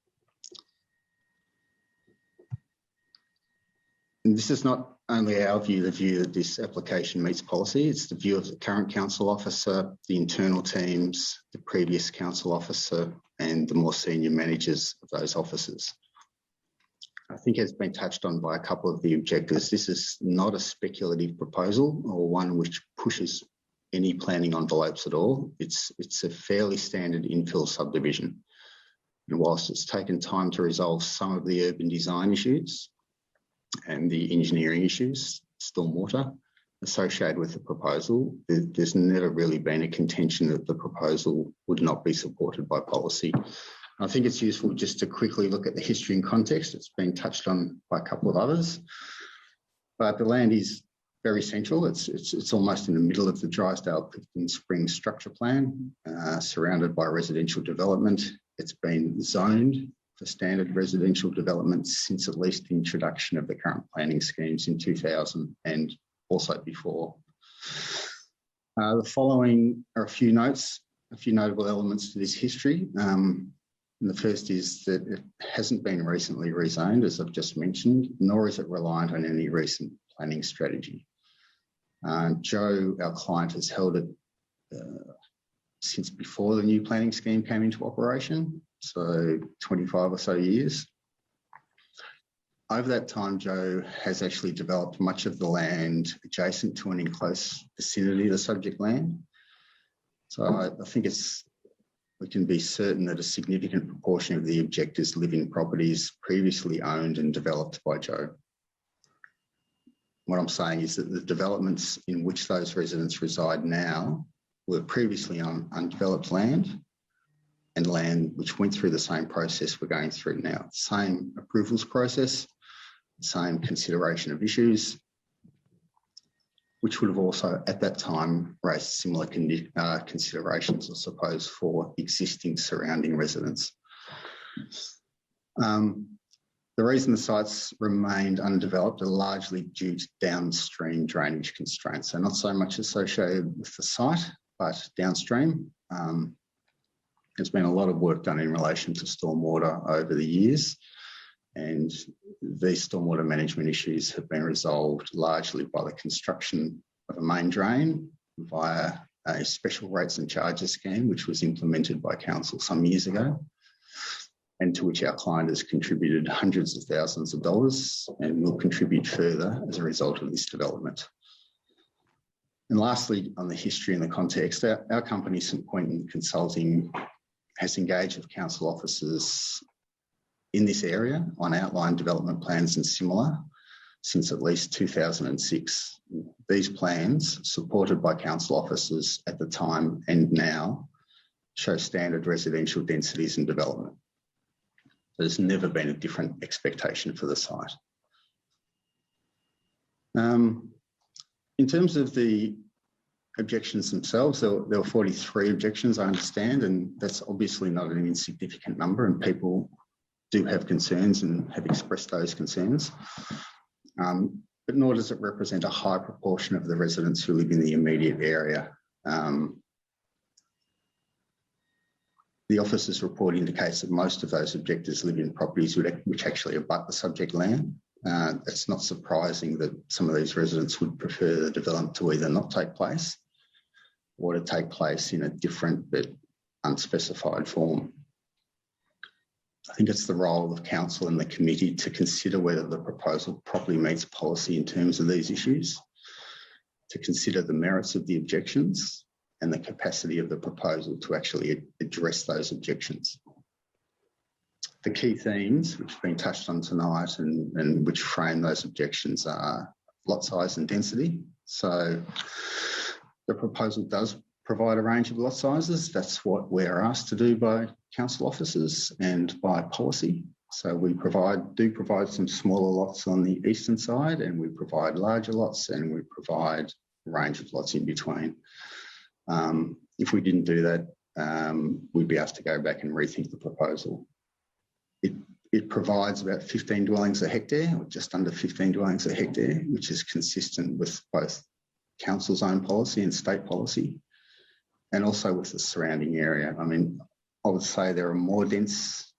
S14: And this is not only our view, the view that this application meets policy, it's the view of the current council officer, the internal teams, the previous council officer, and the more senior managers of those offices. I think it's been touched on by a couple of the objectors. This is not a speculative proposal or one which pushes any planning envelopes at all. It's a fairly standard infill subdivision. And whilst it's taken time to resolve some of the urban design issues and the engineering issues, stormwater, associated with the proposal, there's never really been a contention that the proposal would not be supported by policy. I think it's useful just to quickly look at the history and context. It's been touched on by a couple of others, but the land is very central. It's almost in the middle of the Drysdale-Clifton Springs structure plan, surrounded by residential development. It's been zoned for standard residential development since at least the introduction of the current planning schemes in 2000 and also before. The following are a few notes, a few notable elements to this history. And the first is that it hasn't been recently rezoned, as I've just mentioned, nor is it reliant on any recent planning strategy. Joe, our client, has held it since before the new planning scheme came into operation, so 25 or so years. Over that time, Joe has actually developed much of the land adjacent to and in close vicinity of the subject land. So I think we can be certain that a significant proportion of the objectors live in properties previously owned and developed by Joe. What I'm saying is that the developments in which those residents reside now were previously on undeveloped land and land which went through the same process we're going through now. Same approvals process, same consideration of issues, which would have also at that time raised similar considerations, I suppose, for existing surrounding residents. The reason the sites remained undeveloped are largely due to downstream drainage constraints. So not so much associated with the site, but downstream. There's been a lot of work done in relation to stormwater over the years, and these stormwater management issues have been resolved largely by the construction of a main drain via a special rates and charges scheme, which was implemented by council some years ago, and to which our client has contributed hundreds of thousands of dollars and will contribute further as a result of this development. And lastly, on the history and the context, our company, St Quentin Consulting, has engaged with council officers in this area on outline development plans and similar since at least 2006. These plans, supported by council officers at the time and now, show standard residential densities and development. There's never been a different expectation for the site. In terms of the objections themselves, there were 43 objections, I understand, and that's obviously not an insignificant number, and people do have concerns and have expressed those concerns. But nor does it represent a high proportion of the residents who live in the immediate area. The officer's report indicates that most of those objectors live in properties which actually abut the subject land. It's not surprising that some of these residents would prefer the development to either not take place or to take place in a different but unspecified form. I think it's the role of council and the committee to consider whether the proposal properly meets policy in terms of these issues, to consider the merits of the objections and the capacity of the proposal to actually address those objections. the key themes which have been touched on tonight and which frame those objections are lot size and density. So the proposal does provide a range of lot sizes. That's what we're asked to do by council officers and by policy. So we do provide some smaller lots on the eastern side, and we provide larger lots, and we provide a range of lots in between. If we didn't do that, we'd be asked to go back and rethink the proposal. It provides about 15 dwellings a hectare, or just under 15 dwellings a hectare, which is consistent with both council's own policy and state policy, and also with the surrounding area. I mean, I would say there are more dense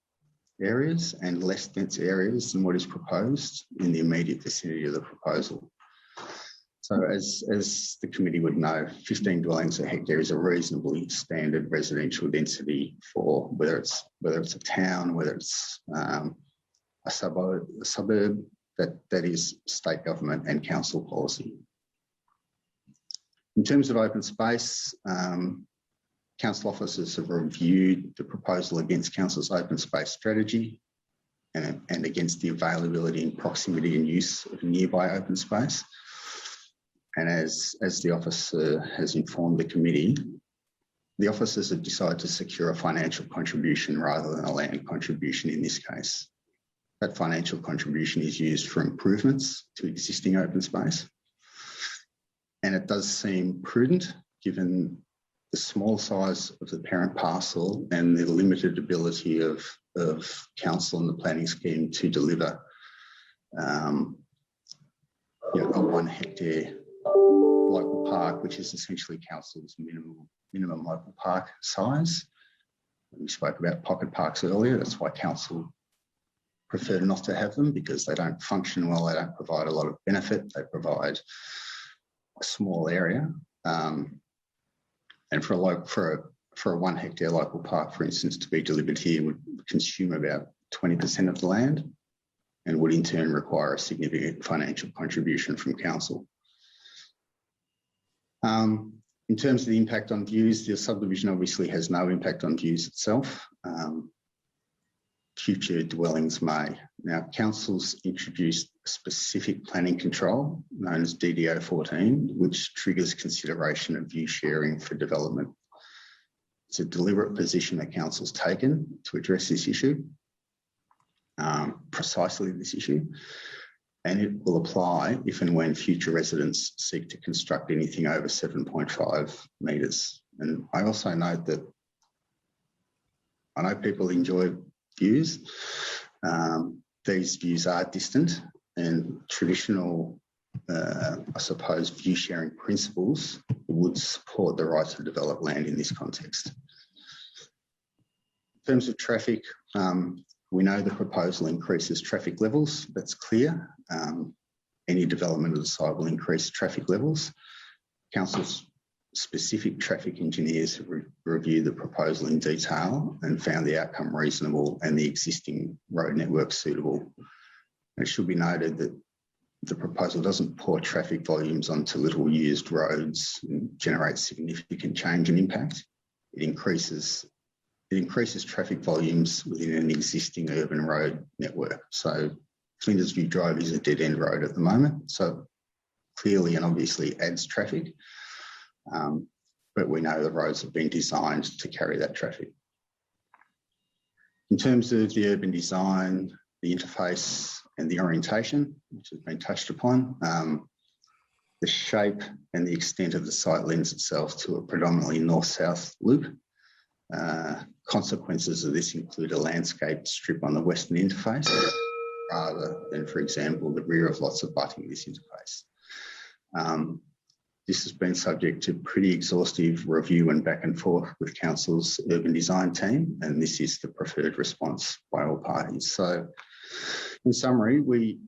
S14: areas and less dense areas than what is proposed in the immediate vicinity of the proposal. So as the committee would know, 15 dwellings a hectare is a reasonably standard residential density for whether it's a town, whether it's a suburb, that is state government and council policy. In terms of open space, council officers have reviewed the proposal against council's open space strategy and against the availability and proximity and use of nearby open space. And as the officer has informed the committee, the officers have decided to secure a financial contribution rather than a land contribution in this case. That financial contribution is used for improvements to existing open space. And it does seem prudent, given the small size of the parent parcel and the limited ability of council and the planning scheme to deliver a 1 hectare local park, which is essentially council's minimum local park size. We spoke about pocket parks earlier. That's why council prefer not to have them, because they don't function well. They don't provide a lot of benefit. They provide a small area. And for a 1 hectare local park, for instance, to be delivered here would consume about 20% of the land and would in turn require a significant financial contribution from council. In terms of the impact on views, the subdivision obviously has no impact on views itself. Future dwellings may. Now, council's introduced a specific planning control known as DDO 14, which triggers consideration of view sharing for development. It's a deliberate position that council's taken to address this issue, precisely this issue, and it will apply if and when future residents seek to construct anything over 7.5 metres. And I also note that I know people enjoy views. These views are distant, and traditional, I suppose, view sharing principles would support the right to develop land in this context. In terms of traffic, we know the proposal increases traffic levels. That's clear. Any development of the site will increase traffic levels. Council's specific traffic engineers have reviewed the proposal in detail and found the outcome reasonable and the existing road network suitable. It should be noted that the proposal doesn't pour traffic volumes onto little used roads and generate significant change and impact. It increases traffic volumes within an existing urban road network. So Flinders View Drive is a dead-end road at the moment, so clearly and obviously adds traffic. But we know the roads have been designed to carry that traffic. In terms of the urban design, the interface and the orientation, which has been touched upon, the shape and the extent of the site lends itself to a predominantly north-south loop. Consequences of this include a landscaped strip on the western interface rather than, for example, the rear of lots abutting this interface. This has been subject to pretty exhaustive review and back and forth with council's urban design team, and this is the preferred response by all parties. So in summary, we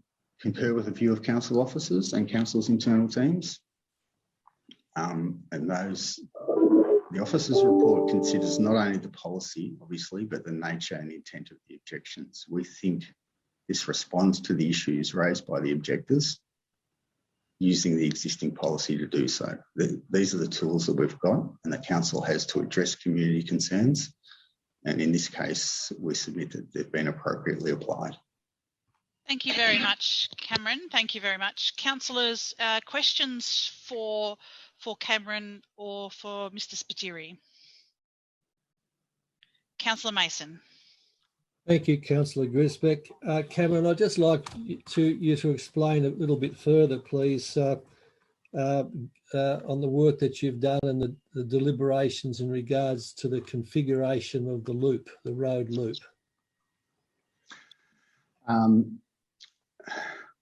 S14: concur with the view of council officers and council's internal teams. The officers' report considers not only the policy, obviously, but the nature and intent of the objections. We think this responds to the issues raised by the objectors using the existing policy to do so. These are the tools that we've got and the council has to address community concerns And in this case, we submit that they've been appropriately applied.
S1: Thank you very much, Cameron. Thank you very much. Councillors, questions for Cameron or for Mr. Spiteri? Councillor Mason.
S3: Thank you, Councillor Grisbeck. Cameron, I'd just like you to explain a little bit further, please, on the work that you've done and the deliberations in regards to the configuration of the loop, the road loop.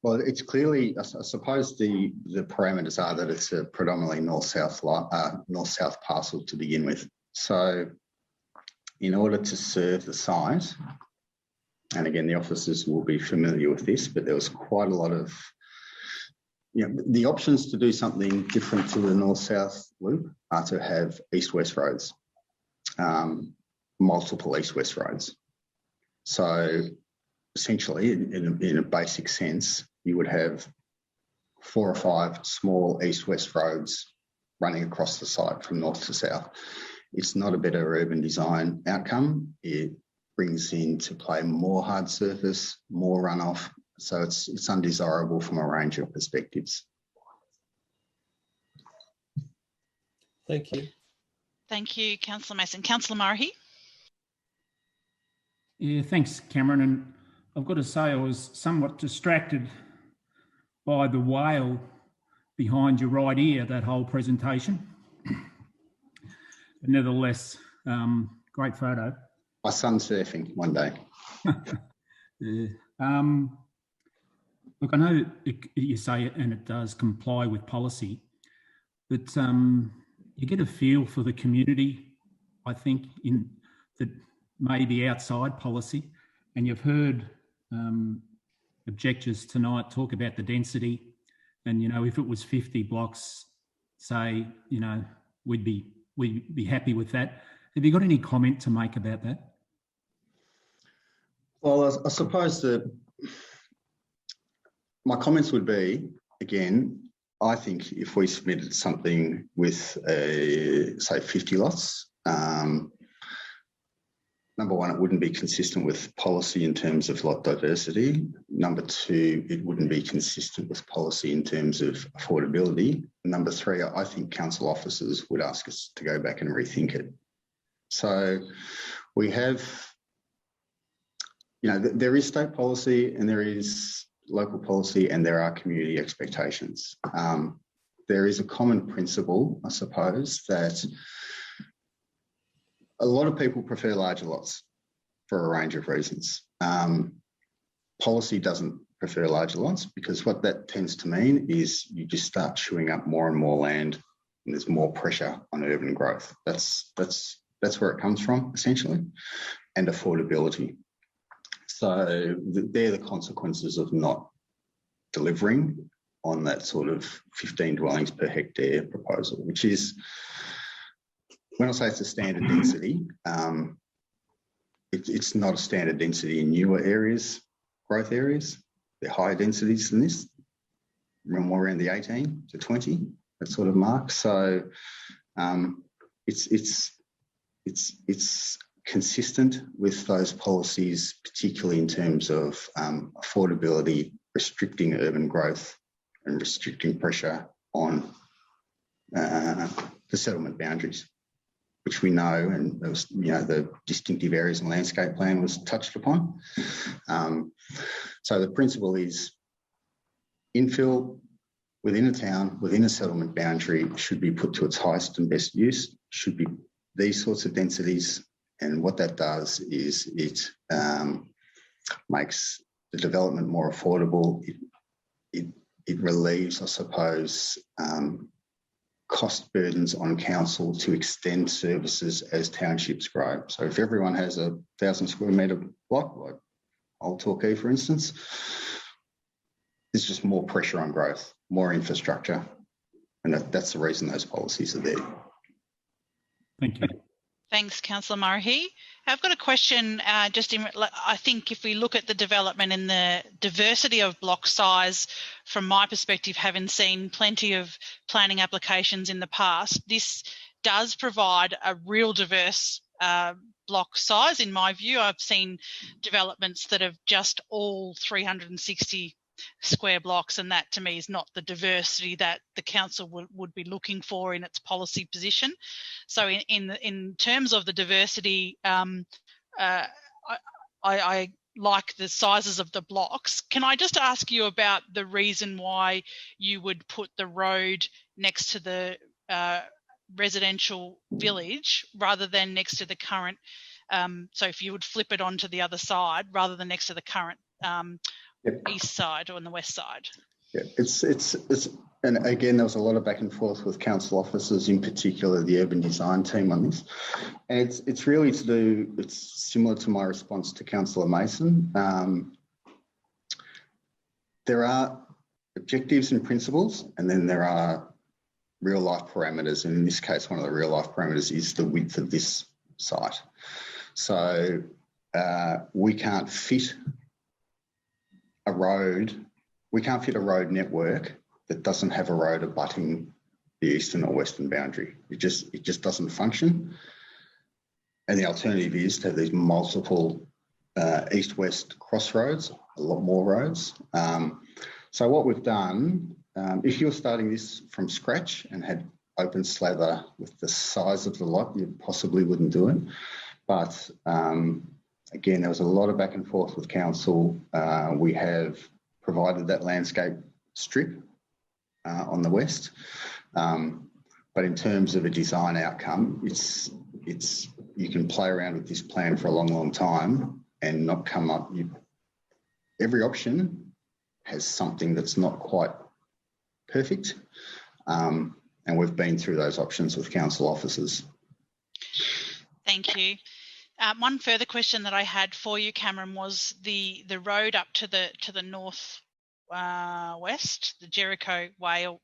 S14: Well, it's clearly, I suppose the parameters are that it's a predominantly north-south parcel to begin with. So in order to serve the site, and again, the officers will be familiar with this, but there was quite a lot of, the options to do something different to the north-south loop are to have east-west roads, multiple east-west roads. So essentially, in a basic sense, you would have 4 or 5 small east-west roads running across the site from north to south. It's not a better urban design outcome. It brings into play more hard surface, more runoff. So it's undesirable from a range of perspectives.
S3: Thank you.
S1: Thank you, Councillor Mason. Councillor Murray.
S4: Yeah, thanks, Cameron. And I've got to say I was somewhat distracted by the whale behind your right ear, that whole presentation. But nevertheless, great photo.
S14: My son's surfing one day.
S4: Yeah. Look, I know you say it and it does comply with policy, but you get a feel for the community, I think, that may be outside policy. And you've heard objectors tonight talk about the density. And, if it was 50 blocks, say, we'd be happy with that. Have you got any comment to make about that?
S14: Well, I suppose that my comments would be, again, I think if we submitted something with, say, 50 lots, number one, it wouldn't be consistent with policy in terms of lot diversity. Number two, it wouldn't be consistent with policy in terms of affordability. Number three, I think council officers would ask us to go back and rethink it. So we have, there is state policy and there is local policy and there are community expectations. There is a common principle, I suppose, that a lot of people prefer larger lots for a range of reasons. Policy doesn't prefer larger lots because what that tends to mean is you just start chewing up more and more land and there's more pressure on urban growth. That's where it comes from, essentially, and affordability. So they're the consequences of not delivering on that sort of 15 dwellings per hectare proposal, which is, when I say it's a standard density, it's not a standard density in newer areas, growth areas. They're higher densities than this, more around the 18 to 20, that sort of mark. So it's consistent with those policies, particularly in terms of affordability, restricting urban growth and restricting pressure on the settlement boundaries, which we know, and there was, the distinctive areas and landscape plan was touched upon. So the principle is infill within a town, within a settlement boundary, should be put to its highest and best use, should be these sorts of densities. And what that does is it makes the development more affordable. It relieves, I suppose, cost burdens on council to extend services as townships grow. So if everyone has a 1,000 square metre block, like Old Torquay, for instance, there's just more pressure on growth, more infrastructure. And that's the reason those policies are there.
S4: Thank you.
S1: Thanks, Councillor Murray. I've got a question. I think if we look at the development and the diversity of block size, from my perspective, having seen plenty of planning applications in the past, this does provide a real diverse block size. In my view, I've seen developments that have just all 360 square blocks, and that to me is not the diversity that the council would be looking for in its policy position. So in terms of the diversity, I like the sizes of the blocks. Can I just ask you about the reason why you would put the road next to the residential village rather than next to the current, so if you would flip it onto the other side rather than next to the current east side or on the west side?
S14: Yeah, it's and again, there was a lot of back and forth with council officers, in particular the urban design team on this, and it's really to do. It's similar to my response to Councillor Mason. There are objectives and principles, and then there are real life parameters. And in this case, one of the real life parameters is the width of this site. So we can't fit a road. We can't fit a road network that doesn't have a road abutting the eastern or western boundary. It just doesn't function. And the alternative is to have these multiple east-west crossroads, a lot more roads. So what we've done, if you're starting this from scratch and had open slather with the size of the lot, you possibly wouldn't do it. But again, there was a lot of back and forth with council. We have provided that landscape strip on the west. But in terms of a design outcome, it's you can play around with this plan for a long, long time and not come up. Every option has something that's not quite perfect. And we've been through those options with council officers.
S1: Thank you. One further question that I had for you, Cameron, was the road up to the north west, the Jericho Way, or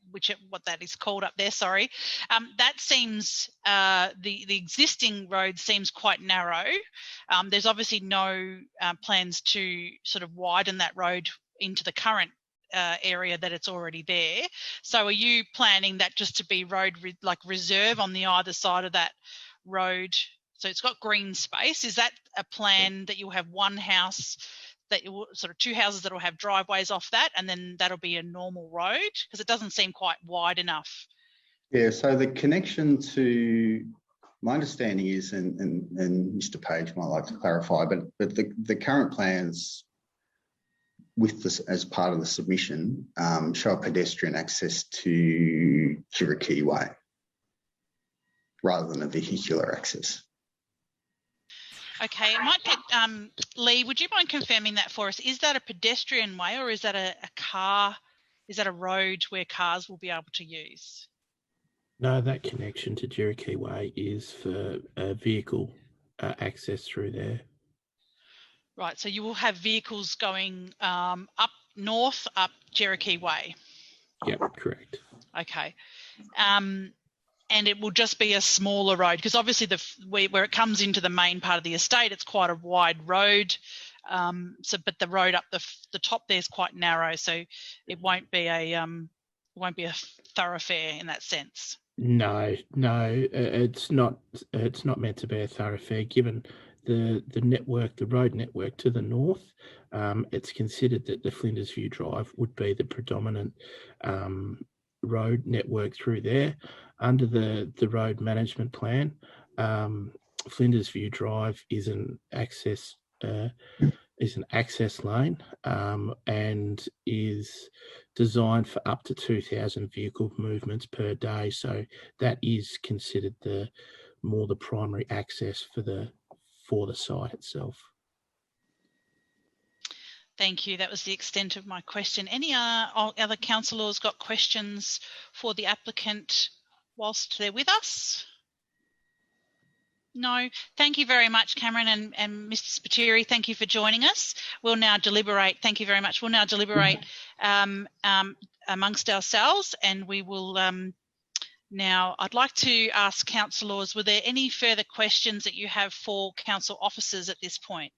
S1: what that is called up there. Sorry, that seems the existing road seems quite narrow. There's obviously no plans to sort of widen that road into the current area that it's already there. So are you planning that just to be road reserve on the either side of that road? So it's got green space. Is that a plan that you'll have one house that you will, sort of two houses that will have driveways off that, and then that'll be a normal road? Because it doesn't seem quite wide enough.
S14: Yeah, so the connection to, my understanding is, and Mr. Page might like to clarify, but the current plans with this as part of the submission show pedestrian access to Cherokee Way rather than a vehicular access.
S1: Okay, it might get, Lee, would you mind confirming that for us? Is that a pedestrian way, or is that a car, is that a road where cars will be able to use?
S2: No, that connection to Cherokee Way is for vehicle access through there.
S1: Right, so you will have vehicles going up north, up Cherokee Way?
S2: Yep, correct.
S1: Okay. And it will just be a smaller road, because obviously where it comes into the main part of the estate, it's quite a wide road. But the road up the top there is quite narrow, so it won't be a thoroughfare in that sense. No, it's not meant to be a thoroughfare. Given the network, the road network to the north, it's considered that the Flinders View Drive would be the predominant road network through there. Under the road management plan, Flinders View Drive is an access lane and is designed for up to 2,000 vehicle movements per day. So that is considered the primary access for the site itself. Thank you. That was the extent of my question. Any other councillors got questions for the applicant whilst they're with us? No. Thank you very much, Cameron and Mr. Spiteri. Thank you for joining us. We'll now deliberate. Thank you very much. We'll now deliberate amongst ourselves, and we will now, I'd like to ask councillors, were there any further questions that you have for council officers at this point?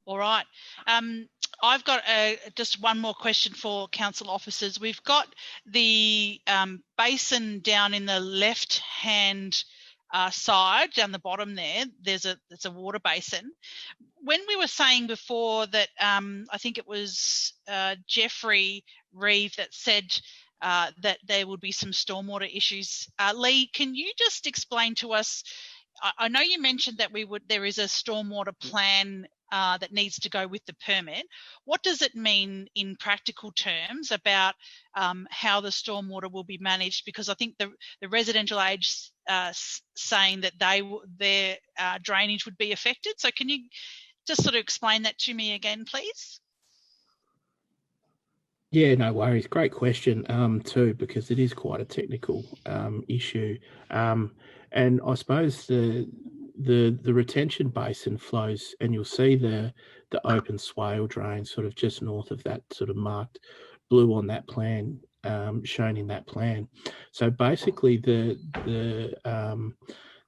S1: All right. I've got just one more question for council officers. We've got the basin down in the left-hand side, down the bottom there. There's a water basin. When we were saying before that, I think it was Jeffrey Reeve that said that there would be some stormwater issues. Lee, can you just explain to us? I know you mentioned that there is a stormwater plan that needs to go with the permit. What does it mean in practical terms about how the stormwater will be managed? Because I think the residential age saying that their drainage would be affected. So can you just sort of explain that to me again, please?
S2: Yeah, no worries. Great question too, because it is quite a technical issue. And I suppose the retention basin flows, and you'll see the open swale drain sort of just north of that sort of marked blue on that plan, shown in that plan. So basically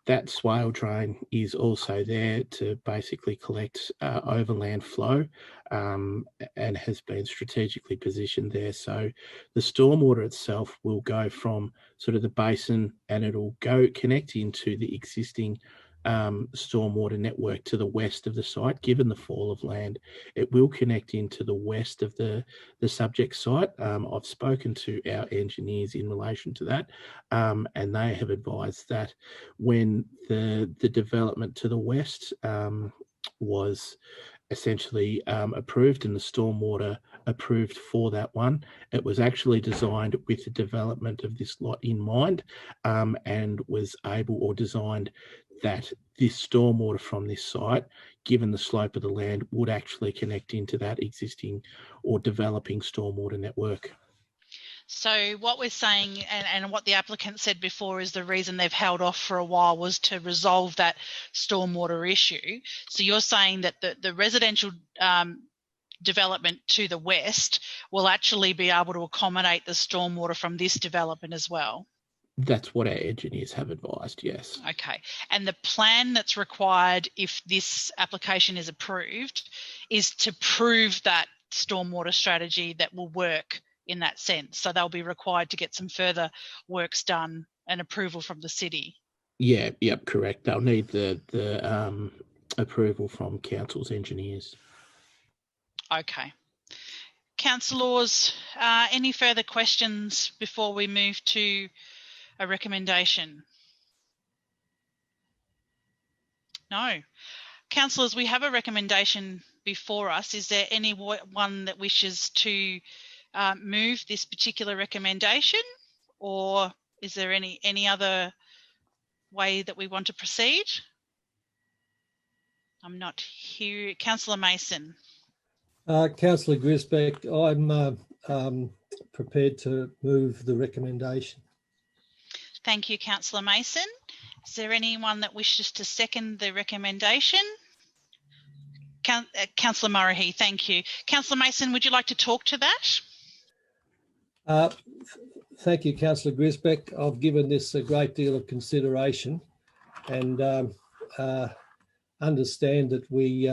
S2: that swale drain is also there to basically collect overland flow and has been strategically positioned there. So the stormwater itself will go from sort of the basin and it'll go connect into the existing stormwater network to the west of the site. Given the fall of land, it will connect into the west of the subject site. I've spoken to our engineers in relation to that, and they have advised that when the development to the west was essentially approved and the stormwater approved for that one, it was actually designed with the development of this lot in mind, and was able or designed that this stormwater from this site, given the slope of the land, would actually connect into that existing or developing stormwater network.
S1: So what we're saying, and what the applicant said before, is the reason they've held off for a while was to resolve that stormwater issue. So you're saying that the residential development to the west will actually be able to accommodate the stormwater from this development as well?
S2: That's what our engineers have advised, yes.
S1: Okay. And the plan that's required if this application is approved is to prove that stormwater strategy that will work in that sense. So they'll be required to get some further works done and approval from the city.
S2: Yeah, yep, correct. They'll need the approval from council's engineers.
S1: Okay. Councillors, any further questions before we move to a recommendation? No. Councillors, we have a recommendation before us. Is there anyone that wishes to move this particular recommendation, or is there any other way that we want to proceed? I'm not here. Councillor Mason.
S3: Councillor Grisbeck, I'm prepared to move the recommendation.
S1: Thank you, Councillor Mason. Is there anyone that wishes to second the recommendation? Councillor Murray, thank you. Councillor Mason, would you like to talk to that?
S3: Thank you, Councillor Grisbeck. I've given this a great deal of consideration and understand that we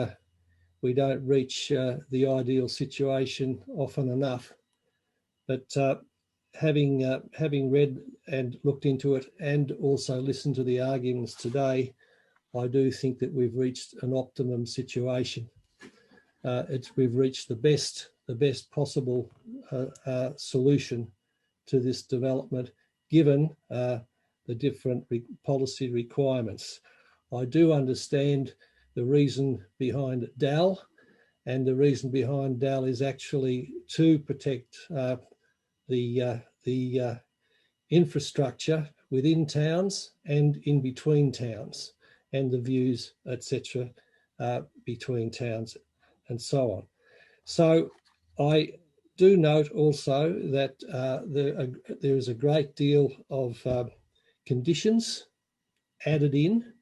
S3: don't reach the ideal situation often enough. But having read and looked into it and also listened to the arguments today, I do think that we've reached an optimum situation. We've reached the best possible solution to this development, given the different policy requirements. I do understand the reason behind DAL, and the reason behind DAL is actually to protect the infrastructure within towns and in between towns, and the views, etc., between towns and so on. So I do note also that there is a great deal of conditions added in,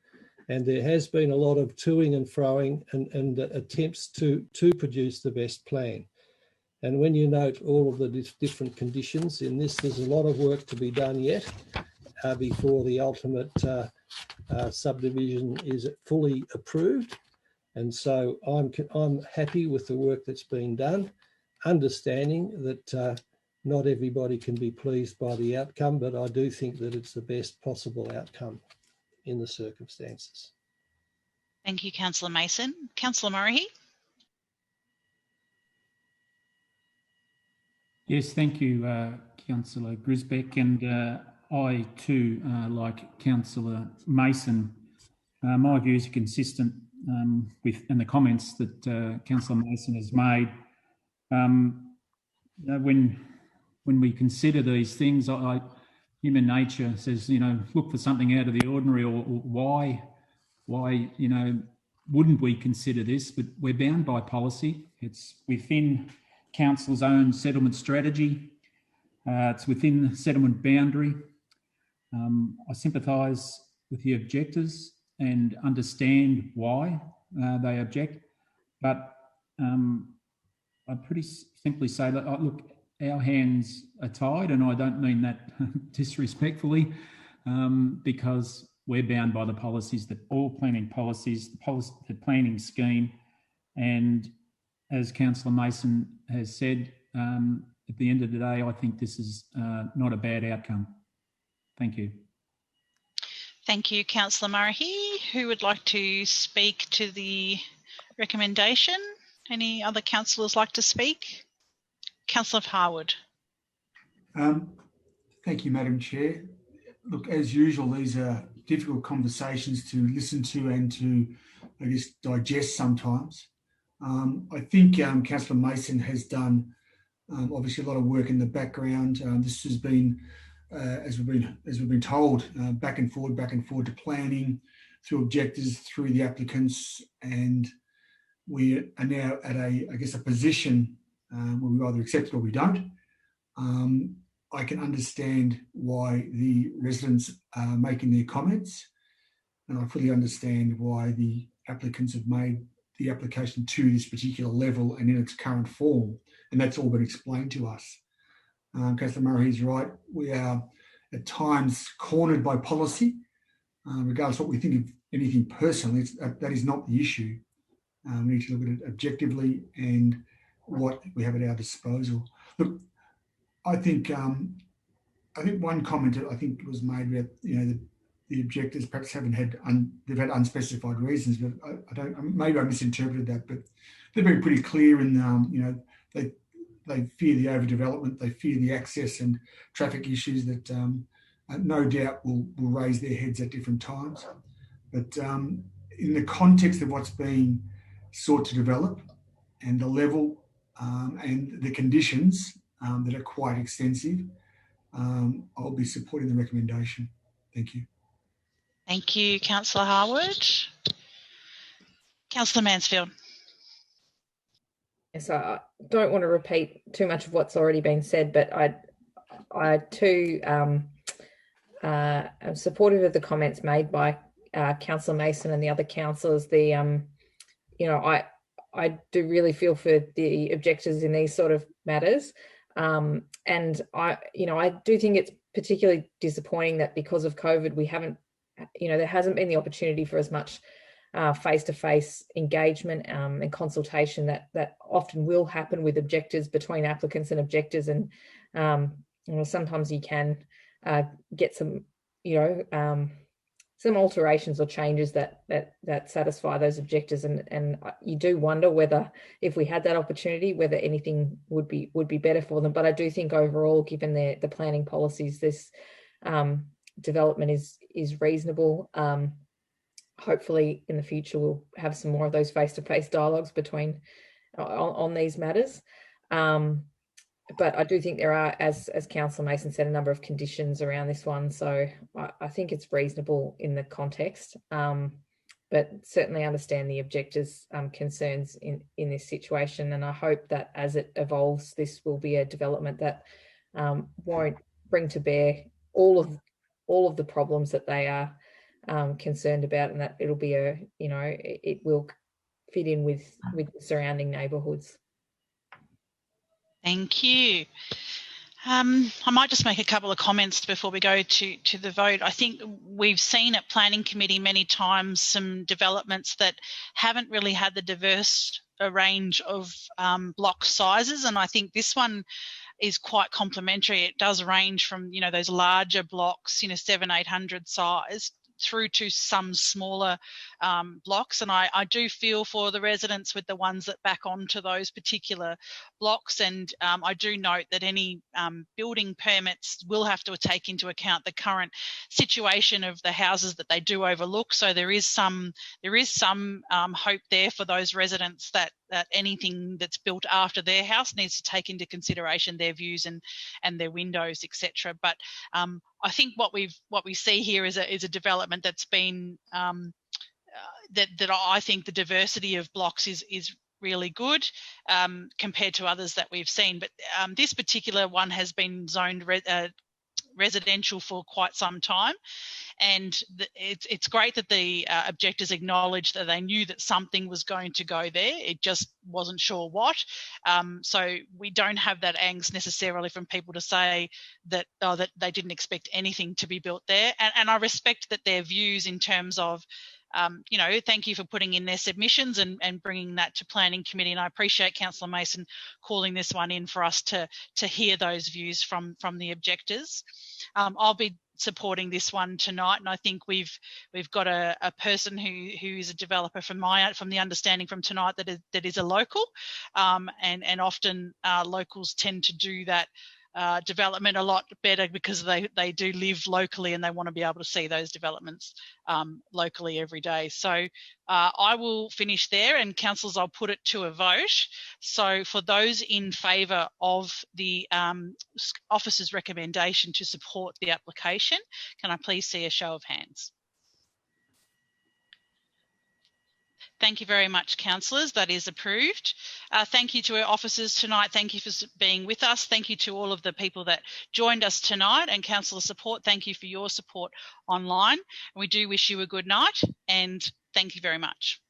S3: and there has been a lot of toing and froing and attempts to produce the best plan. And when you note all of the different conditions in this, there's a lot of work to be done yet before the ultimate subdivision is fully approved. And so I'm happy with the work that's being done, understanding that not everybody can be pleased by the outcome, but I do think that it's the best possible outcome in the circumstances.
S1: Thank you, Councillor Mason. Councillor Murray?
S4: Yes, thank you, Councillor Grisbeck. And I too, like Councillor Mason, my views are consistent with and the comments that Councillor Mason has made. When we consider these things, human nature says, look for something out of the ordinary, or why, wouldn't we consider this? But we're bound by policy. It's within Council's own settlement strategy. It's within the settlement boundary. I sympathise with the objectors and understand why they object, but I pretty simply say that, look, our hands are tied, and I don't mean that disrespectfully, because we're bound by the policies, that all planning policies, the planning scheme, and as Councillor Mason has said, at the end of the day, I think this is not a bad outcome. Thank you.
S1: Thank you, Councillor Murray. Who would like to speak to the recommendation? Any other councillors like to speak? Councillor Harwood.
S15: Thank you, Madam Chair. Look, as usual, these are difficult conversations to listen to and to, I guess, digest sometimes. I think Councillor Mason has done obviously a lot of work in the background. This has been, as we've been told, back and forward to planning, through objectives, through the applicants, and we are now at a position where we either accept it or we don't. I can understand why the residents are making their comments, and I fully understand why the applicants have made the application to this particular level and in its current form, and that's all been explained to us. Councillor Murray is right. We are at times cornered by policy, regardless of what we think of anything personally. That is not the issue. We need to look at it objectively and what we have at our disposal. Look, I think one comment that I think was made about the objectors perhaps they've had unspecified reasons, but I don't, maybe I misinterpreted that, but they've been pretty clear in they fear the overdevelopment, they fear the access and traffic issues that no doubt will raise their heads at different times. But in the context of what's being sought to develop and the level and the conditions that are quite extensive, I'll be supporting the recommendation. Thank you.
S1: Thank you, Councillor Harwood. Councillor Mansfield.
S10: So I don't want to repeat too much of what's already been said, but I too am supportive of the comments made by Councillor Mason and the other councillors. I do really feel for the objectors in these sort of matters, and I do think it's particularly disappointing that because of COVID, we haven't, there hasn't been the opportunity for as much face-to-face engagement and consultation that often will happen with objectors, between applicants and objectors, and sometimes you can get some alterations or changes that satisfy those objectors, and you do wonder whether, if we had that opportunity, whether anything would be better for them. But I do think overall, given the planning policies, this development is reasonable. Hopefully in the future we'll have some more of those face-to-face dialogues on these matters. But I do think there are, as Councillor Mason said, a number of conditions around this one. So I think it's reasonable in the context, but certainly understand the objectors' concerns in this situation. And I hope that as it evolves, this will be a development that won't bring to bear all of the problems that they are concerned about, and that it'll be it will fit in with the surrounding neighbourhoods.
S1: Thank you. I might just make a couple of comments before we go to the vote. I think we've seen at Planning Committee many times some developments that haven't really had the diverse range of block sizes, and I think this one is quite complementary. It does range from, you know, those larger blocks, you know, 700-800 size, through to some smaller blocks, and I do feel for the residents with the ones that back onto those particular blocks, and I do note that any building permits will have to take into account the current situation of the houses that they do overlook. So there is some hope there for those residents that anything that's built after their house needs to take into consideration their views and their windows, etc. But I think what we see here is a development that's been that I think the diversity of blocks is really good compared to others that we've seen. But this particular one has been zoned residential for quite some time, and it's great that the objectors acknowledged that they knew that something was going to go there. It just wasn't sure what. So we don't have that angst necessarily from people to say that that they didn't expect anything to be built there. And I respect that their views in terms of you know, thank you for putting in their submissions and bringing that to Planning Committee. And I appreciate Councillor Mason calling this one in for us to hear those views from the objectors. I'll be supporting this one tonight, and I think we've got a person who is a developer from the understanding from tonight that is a local, and often locals tend to do that development a lot better because they do live locally and they want to be able to see those developments locally every day. So I will finish there, and councillors, I'll put it to a vote. So for those in favour of the officer's recommendation to support the application, can I please see a show of hands? Thank you very much, councillors. That is approved. Thank you to our officers tonight. Thank you for being with us. Thank you to all of the people that joined us tonight, and councillor support. Thank you for your support online. We do wish you a good night, and thank you very much.